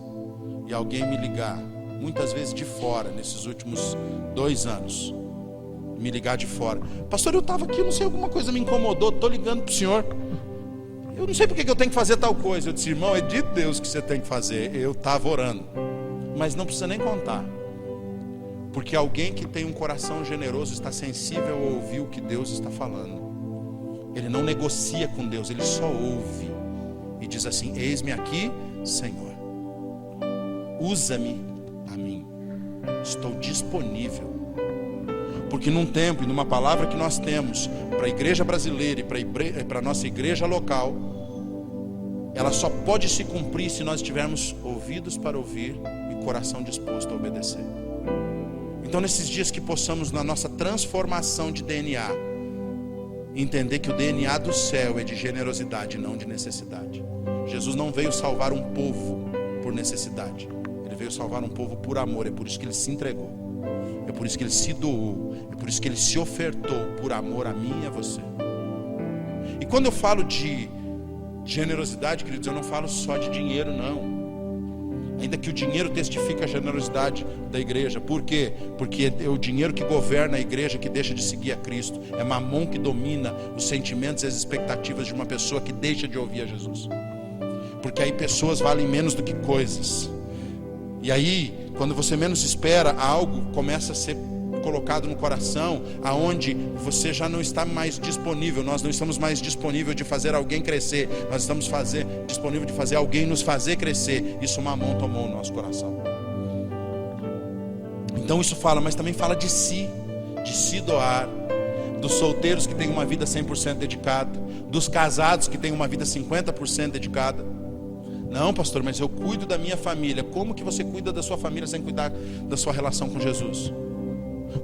E alguém me ligar, muitas vezes de fora, nesses últimos 2 anos, me ligar de fora: pastor, eu estava aqui, não sei, alguma coisa me incomodou, estou ligando para o senhor, eu não sei porque que eu tenho que fazer tal coisa. Eu disse: irmão, é de Deus que você tem que fazer. Eu estava orando. Mas não precisa nem contar, porque alguém que tem um coração generoso está sensível a ouvir o que Deus está falando. Ele não negocia com Deus, ele só ouve e diz assim: eis-me aqui, Senhor, usa-me a mim, estou disponível. Porque num tempo e numa palavra que nós temos para a igreja brasileira e para a nossa igreja local, ela só pode se cumprir se nós tivermos ouvidos para ouvir e coração disposto a obedecer. Então, nesses dias, que possamos, na nossa transformação de DNA, entender que o DNA do céu é de generosidade, não de necessidade. Jesus não veio salvar um povo por necessidade, ele veio salvar um povo por amor. É por isso que ele se entregou, é por isso que ele se doou, é por isso que ele se ofertou por amor a mim e a você. E quando eu falo de generosidade, queridos, eu não falo só de dinheiro, não. Ainda que o dinheiro testifique a generosidade da igreja. Por quê? Porque é o dinheiro que governa a igreja que deixa de seguir a Cristo. É Mamon que domina os sentimentos e as expectativas de uma pessoa que deixa de ouvir a Jesus. Porque aí pessoas valem menos do que coisas. E aí, quando você menos espera, algo começa a ser colocado no coração, aonde você já não está mais disponível. Nós não estamos mais disponíveis de fazer alguém crescer, nós estamos disponível de fazer alguém nos fazer crescer. Isso Mamon tomou o nosso coração. Então isso fala, mas também fala de se doar, dos solteiros que têm uma vida 100% dedicada, dos casados que têm uma vida 50% dedicada. Não, pastor, mas eu cuido da minha família. Como que você cuida da sua família sem cuidar da sua relação com Jesus?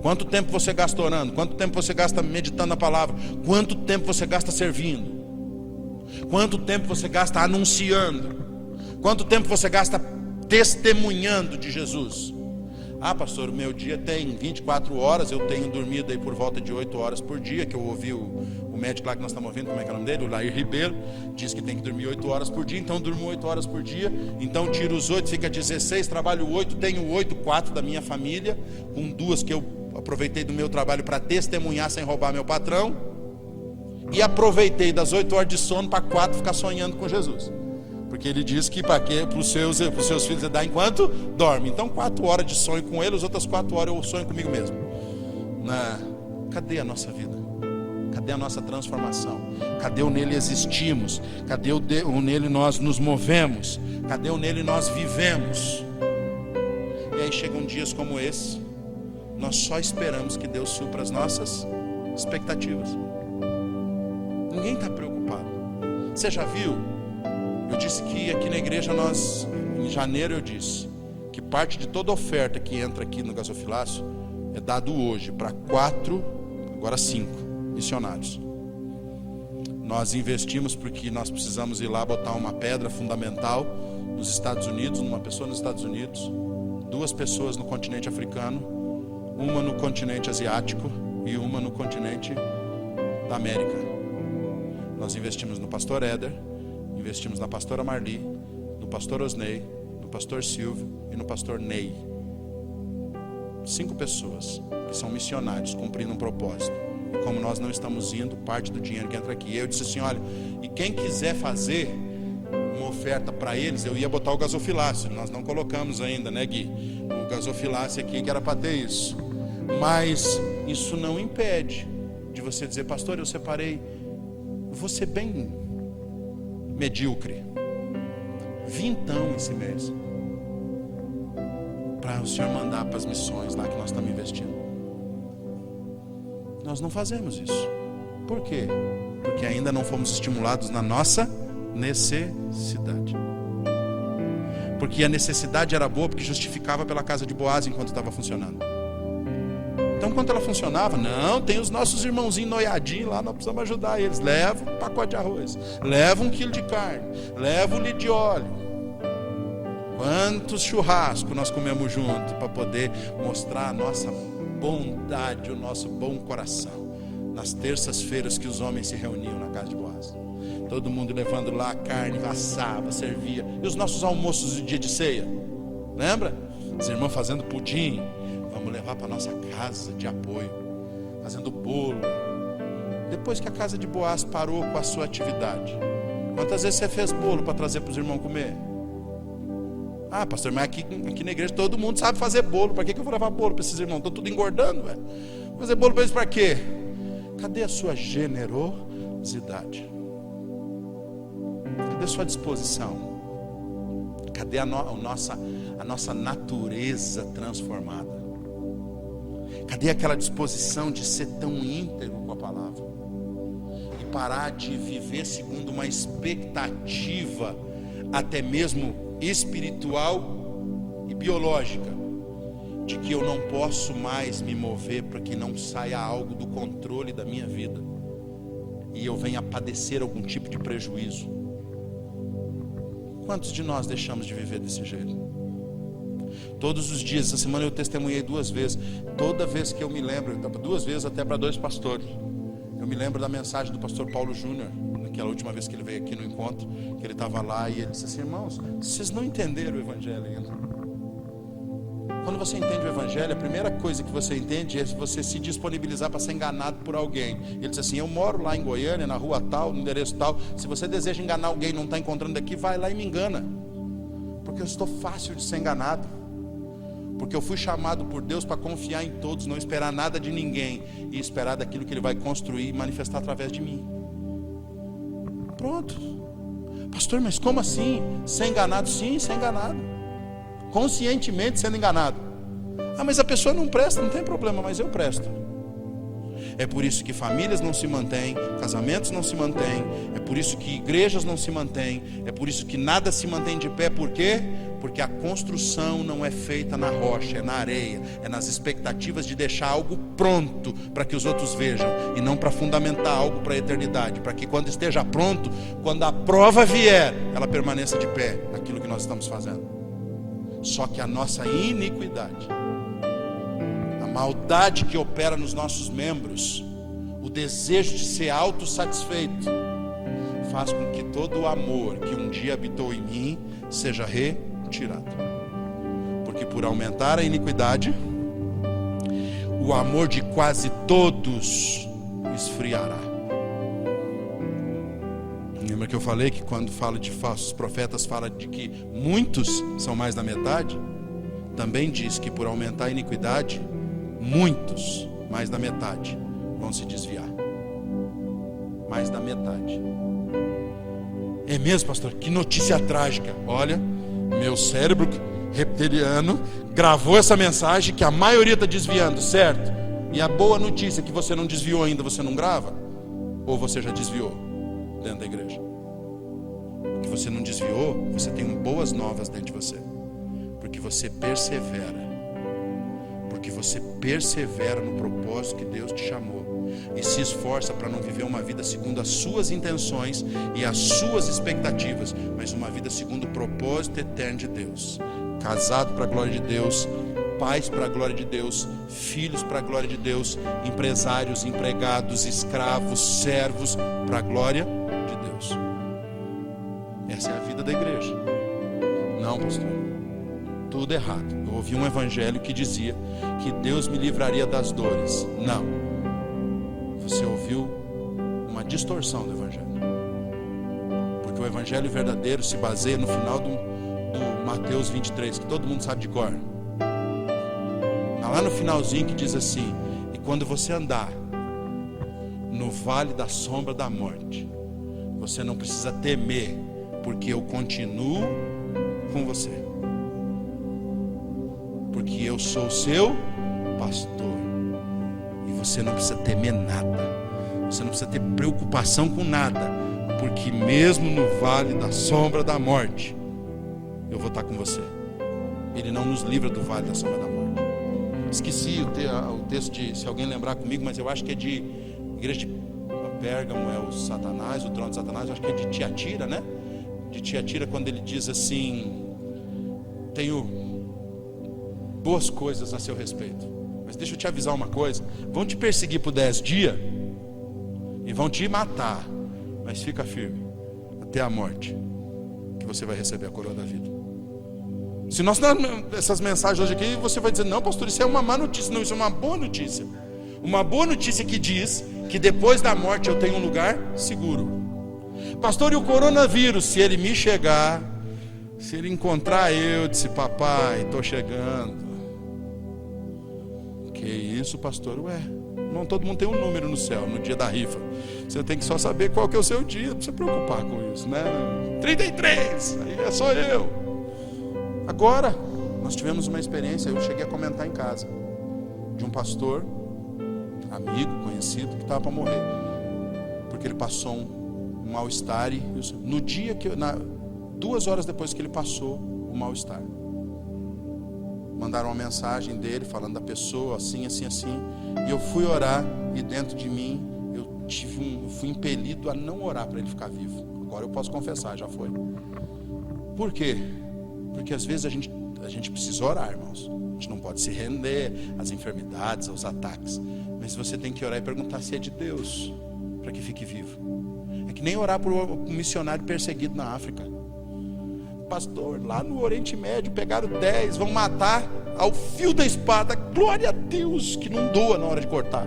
Quanto tempo você gasta orando? Quanto tempo você gasta meditando a palavra? Quanto tempo você gasta servindo? Quanto tempo você gasta anunciando? Quanto tempo você gasta testemunhando de Jesus? Ah, pastor, o meu dia tem 24 horas, eu tenho dormido aí por volta de 8 horas por dia, que eu ouvi o médico lá que nós estamos ouvindo, como é que é o nome dele? O Lair Ribeiro, diz que tem que dormir 8 horas por dia, então eu durmo 8 horas por dia, então tiro os 8, fica 16, trabalho 8, tenho 8, 4 da minha família, com 2 que eu aproveitei do meu trabalho para testemunhar sem roubar meu patrão, e aproveitei das 8 horas de sono para 4 ficar sonhando com Jesus. Porque ele diz que para os seus filhos ele dá enquanto dorme. Então 4 horas de sonho com ele, as outras 4 horas eu sonho comigo mesmo. Cadê a nossa vida? Cadê a nossa transformação? Cadê o nele existimos? Cadê o nele nós nos movemos? Cadê o nele nós vivemos? E aí chegam dias como esse, nós só esperamos que Deus supra as nossas expectativas. Ninguém está preocupado. Você já viu? Eu disse que aqui na igreja em janeiro eu disse que parte de toda oferta que entra aqui no gasofilácio é dado hoje para 4, agora 5 missionários. Nós investimos porque nós precisamos ir lá botar uma pedra fundamental nos Estados Unidos, numa pessoa nos Estados Unidos, 2 pessoas no continente africano, uma no continente asiático e uma no continente da América. Nós investimos no pastor Éder, investimos na pastora Marli, no pastor Osnei, no pastor Silvio e no pastor Ney. 5 pessoas que são missionários, cumprindo um propósito. E como nós não estamos indo, parte do dinheiro que entra aqui. Eu disse assim, olha, e quem quiser fazer uma oferta para eles, eu ia botar o gasofilácio. Nós não colocamos ainda, né, Gui? O gasofilácio aqui que era para ter isso. Mas isso não impede de você dizer, pastor, eu separei, vou ser bem medíocre, 20 esse mês, para o Senhor mandar para as missões lá que nós estamos investindo. Nós não fazemos isso. Por quê? Porque ainda não fomos estimulados na nossa necessidade. Porque a necessidade era boa, porque justificava pela casa de Boaz enquanto estava funcionando. Então, enquanto ela funcionava, não, tem os nossos irmãozinhos noiadinhos lá, nós precisamos ajudar eles. Leva um pacote de arroz, leva 1 quilo de carne, leva 1 litro de óleo. Quantos churrascos nós comemos junto para poder mostrar a nossa bondade, o nosso bom coração. Nas terças-feiras que os homens se reuniam na casa de Boaz, todo mundo levando lá a carne, assava, servia. E os nossos almoços de dia de ceia, lembra? As irmãs fazendo pudim. Vamos levar para nossa casa de apoio, fazendo bolo. Depois que a casa de Boaz parou com a sua atividade, quantas vezes você fez bolo para trazer para os irmãos comer? Ah, pastor, mas aqui na igreja todo mundo sabe fazer bolo. Para que eu vou levar bolo para esses irmãos? Estão tudo engordando, velho. Fazer bolo para eles para quê? Cadê a sua generosidade? Cadê a sua disposição? Cadê a nossa natureza transformada? Cadê aquela disposição de ser tão íntegro com a palavra? E parar de viver segundo uma expectativa, até mesmo espiritual e biológica, de que eu não posso mais me mover para que não saia algo do controle da minha vida e eu venha padecer algum tipo de prejuízo. Quantos de nós deixamos de viver desse jeito? Todos os dias, essa semana eu testemunhei 2 vezes. Toda vez que eu me lembro, 2 vezes até para 2 pastores, eu me lembro da mensagem do pastor Paulo Júnior, naquela última vez que ele veio aqui no encontro, que ele estava lá e ele disse assim, irmãos, vocês não entenderam o evangelho ainda. Quando você entende o evangelho, a primeira coisa que você entende é você se disponibilizar para ser enganado por alguém. Ele disse assim, eu moro lá em Goiânia, na rua tal, no endereço tal, se você deseja enganar alguém e não está encontrando aqui, vai lá e me engana, porque eu estou fácil de ser enganado, porque eu fui chamado por Deus para confiar em todos, não esperar nada de ninguém e esperar daquilo que Ele vai construir e manifestar através de mim. Pronto. Pastor, mas como assim? Ser enganado? Sim, ser enganado. Conscientemente sendo enganado. Ah, mas a pessoa não presta, não tem problema, mas eu presto. É por isso que famílias não se mantêm, casamentos não se mantêm, é por isso que igrejas não se mantêm, é por isso que nada se mantém de pé. Por quê? Porque a construção não é feita na rocha, é na areia, é nas expectativas de deixar algo pronto para que os outros vejam, e não para fundamentar algo para a eternidade, para que quando esteja pronto, quando a prova vier, ela permaneça de pé naquilo que nós estamos fazendo. Só que a nossa iniquidade, a maldade que opera nos nossos membros, o desejo de ser autossatisfeito, faz com que todo o amor que um dia habitou em mim seja retirado. Porque por aumentar a iniquidade, o amor de quase todos esfriará. Lembra que eu falei que quando fala de falsos profetas, fala de que muitos são mais da metade? Também diz que por aumentar a iniquidade, muitos, mais da metade, vão se desviar. Mais da metade. É mesmo, pastor? Que notícia trágica. Olha, meu cérebro reptiliano gravou essa mensagem que a maioria está desviando, certo? E a boa notícia é que você não desviou ainda, você não grava? Ou você já desviou dentro da igreja? Porque você não desviou, você tem boas novas dentro de você. Porque você persevera. Porque você persevera no propósito que Deus te chamou. E se esforça para não viver uma vida segundo as suas intenções e as suas expectativas, mas uma vida segundo o propósito eterno de Deus. Casado para a glória de Deus, pais para a glória de Deus, filhos para a glória de Deus, empresários, empregados, escravos, servos para a glória de Deus. Essa é a vida da igreja. Não, pastor, tudo errado. Eu ouvi um evangelho que dizia que Deus me livraria das dores. Não. Você ouviu uma distorção do evangelho. Porque o evangelho verdadeiro se baseia no final do Mateus 23, que todo mundo sabe de cor. Lá no finalzinho que diz assim: e quando você andar no vale da sombra da morte, você não precisa temer, porque eu continuo com você. Porque eu sou o seu pastor. E você não precisa temer nada. Você não precisa ter preocupação com nada. Porque mesmo no vale da sombra da morte, eu vou estar com você. Ele não nos livra do vale da sombra da morte. Esqueci o texto de, se alguém lembrar comigo, mas eu acho que é de igreja de Pérgamo, é o Satanás, o trono de Satanás. Eu acho que é de Tiatira, né? De Tiatira, quando ele diz assim: tenho boas coisas a seu respeito, mas deixa eu te avisar uma coisa: vão te perseguir por 10 dias e vão te matar, mas fica firme até a morte, que você vai receber a coroa da vida. Se nós darmos essas mensagens hoje aqui, você vai dizer: não, pastor, isso é uma má notícia. Não, isso é uma boa notícia. Uma boa notícia que diz que depois da morte eu tenho um lugar seguro. Pastor, e o coronavírus? Se ele me chegar, se ele encontrar eu, disse: papai, estou chegando. Que isso, pastor? Ué, não, todo mundo tem um número no céu, no dia da rifa. Você tem que só saber qual que é o seu dia, não precisa preocupar com isso, né? 33, aí é só eu. Agora, nós tivemos uma experiência, eu cheguei a comentar em casa, de um pastor, amigo, conhecido, que estava para morrer, porque ele passou um mal-estar, e no dia que 2 horas depois que ele passou o mal-estar, mandaram uma mensagem dele falando da pessoa, assim, assim, assim, e eu fui orar, e dentro de mim eu fui impelido a não orar para ele ficar vivo. Agora eu posso confessar, já foi. Por quê? Porque às vezes a gente precisa orar, irmãos. A gente não pode se render às enfermidades, aos ataques, mas você tem que orar e perguntar se é de Deus, para que fique vivo. É que nem orar por um missionário perseguido na África. Pastor, lá no Oriente Médio pegaram 10, vão matar ao fio da espada. Glória a Deus que não doa na hora de cortar,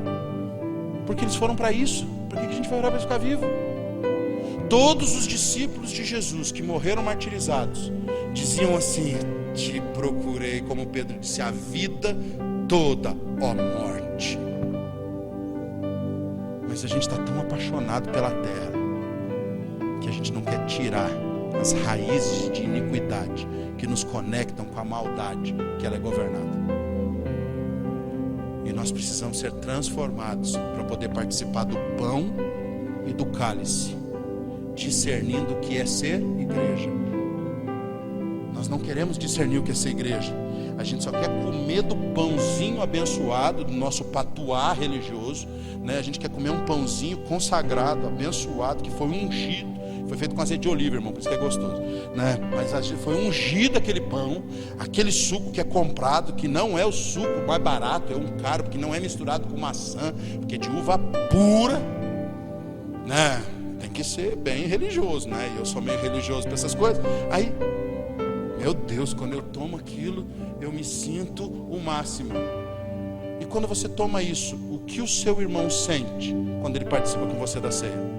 porque eles foram para isso. Para que a gente vai orar para ficar vivo? Todos os discípulos de Jesus que morreram martirizados diziam assim: te procurei, como Pedro disse, a vida toda, ó morte. Mas a gente está tão apaixonado pela terra que a gente não quer tirar as raízes de iniquidade que nos conectam com a maldade, que ela é governada. E nós precisamos ser transformados para poder participar do pão e do cálice, discernindo o que é ser igreja. Nós não queremos discernir o que é ser igreja. A gente só quer comer do pãozinho abençoado, do nosso patuá religioso, né? A gente quer comer um pãozinho consagrado, abençoado, que foi ungido. Foi feito com azeite de oliva, irmão, por isso que é gostoso, né? Mas foi ungido aquele pão, aquele suco que é comprado, que não é o suco mais barato, é um caro, porque não é misturado com maçã, porque é de uva pura, né? Tem que ser bem religioso, né? E eu sou meio religioso para essas coisas. Aí, meu Deus, quando eu tomo aquilo, eu me sinto o máximo. E quando você toma isso, o que o seu irmão sente quando ele participa com você da ceia?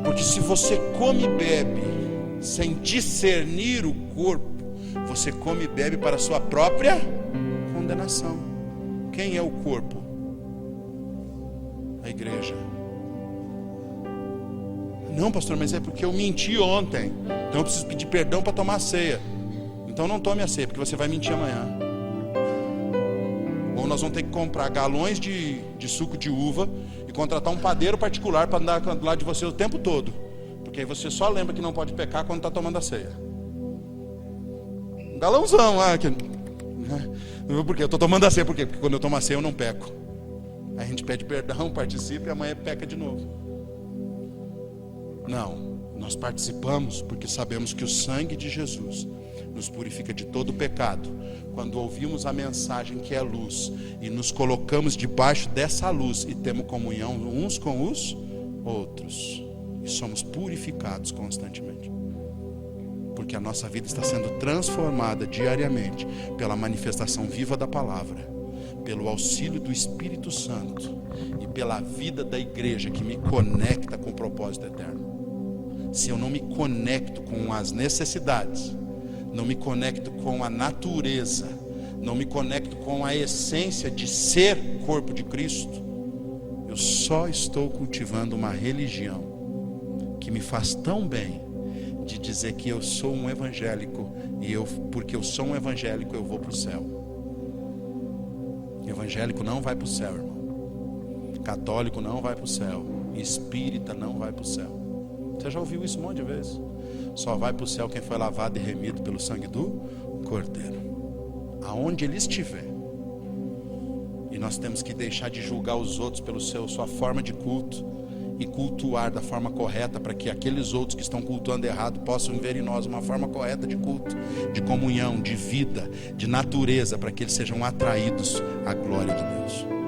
Porque se você come e bebe sem discernir o corpo, você come e bebe para a sua própria condenação. Quem é o corpo? A igreja. Não, pastor, mas é porque eu menti ontem, então eu preciso pedir perdão para tomar a ceia. Então não tome a ceia, porque você vai mentir amanhã. Ou nós vamos ter que comprar galões de suco de uva e contratar um padeiro particular para andar do lado de você o tempo todo, porque aí você só lembra que não pode pecar quando está tomando a ceia. Um galãozão lá, porque eu estou tomando a ceia, porque quando eu tomo a ceia eu não peco. Aí a gente pede perdão, participa e amanhã peca de novo. Não, nós participamos porque sabemos que o sangue de Jesus nos purifica de todo pecado. Quando ouvimos a mensagem que é luz e nos colocamos debaixo dessa luz e temos comunhão uns com os outros, e somos purificados constantemente, porque a nossa vida está sendo transformada diariamente pela manifestação viva da palavra, pelo auxílio do Espírito Santo e pela vida da igreja que me conecta com o propósito eterno. Se eu não me conecto com as necessidades, não me conecto com a natureza, não me conecto com a essência de ser corpo de Cristo, eu só estou cultivando uma religião que me faz tão bem de dizer que eu sou um evangélico e porque eu sou um evangélico eu vou para o céu. Evangélico não vai para o céu, irmão. Católico não vai para o céu. Espírita não vai para o céu. Você já ouviu isso um monte de vezes? Só vai para o céu quem foi lavado e remido pelo sangue do Cordeiro, aonde ele estiver. E nós temos que deixar de julgar os outros pela sua forma de culto e cultuar da forma correta, para que aqueles outros que estão cultuando errado possam ver em nós uma forma correta de culto, de comunhão, de vida, de natureza, para que eles sejam atraídos à glória de Deus.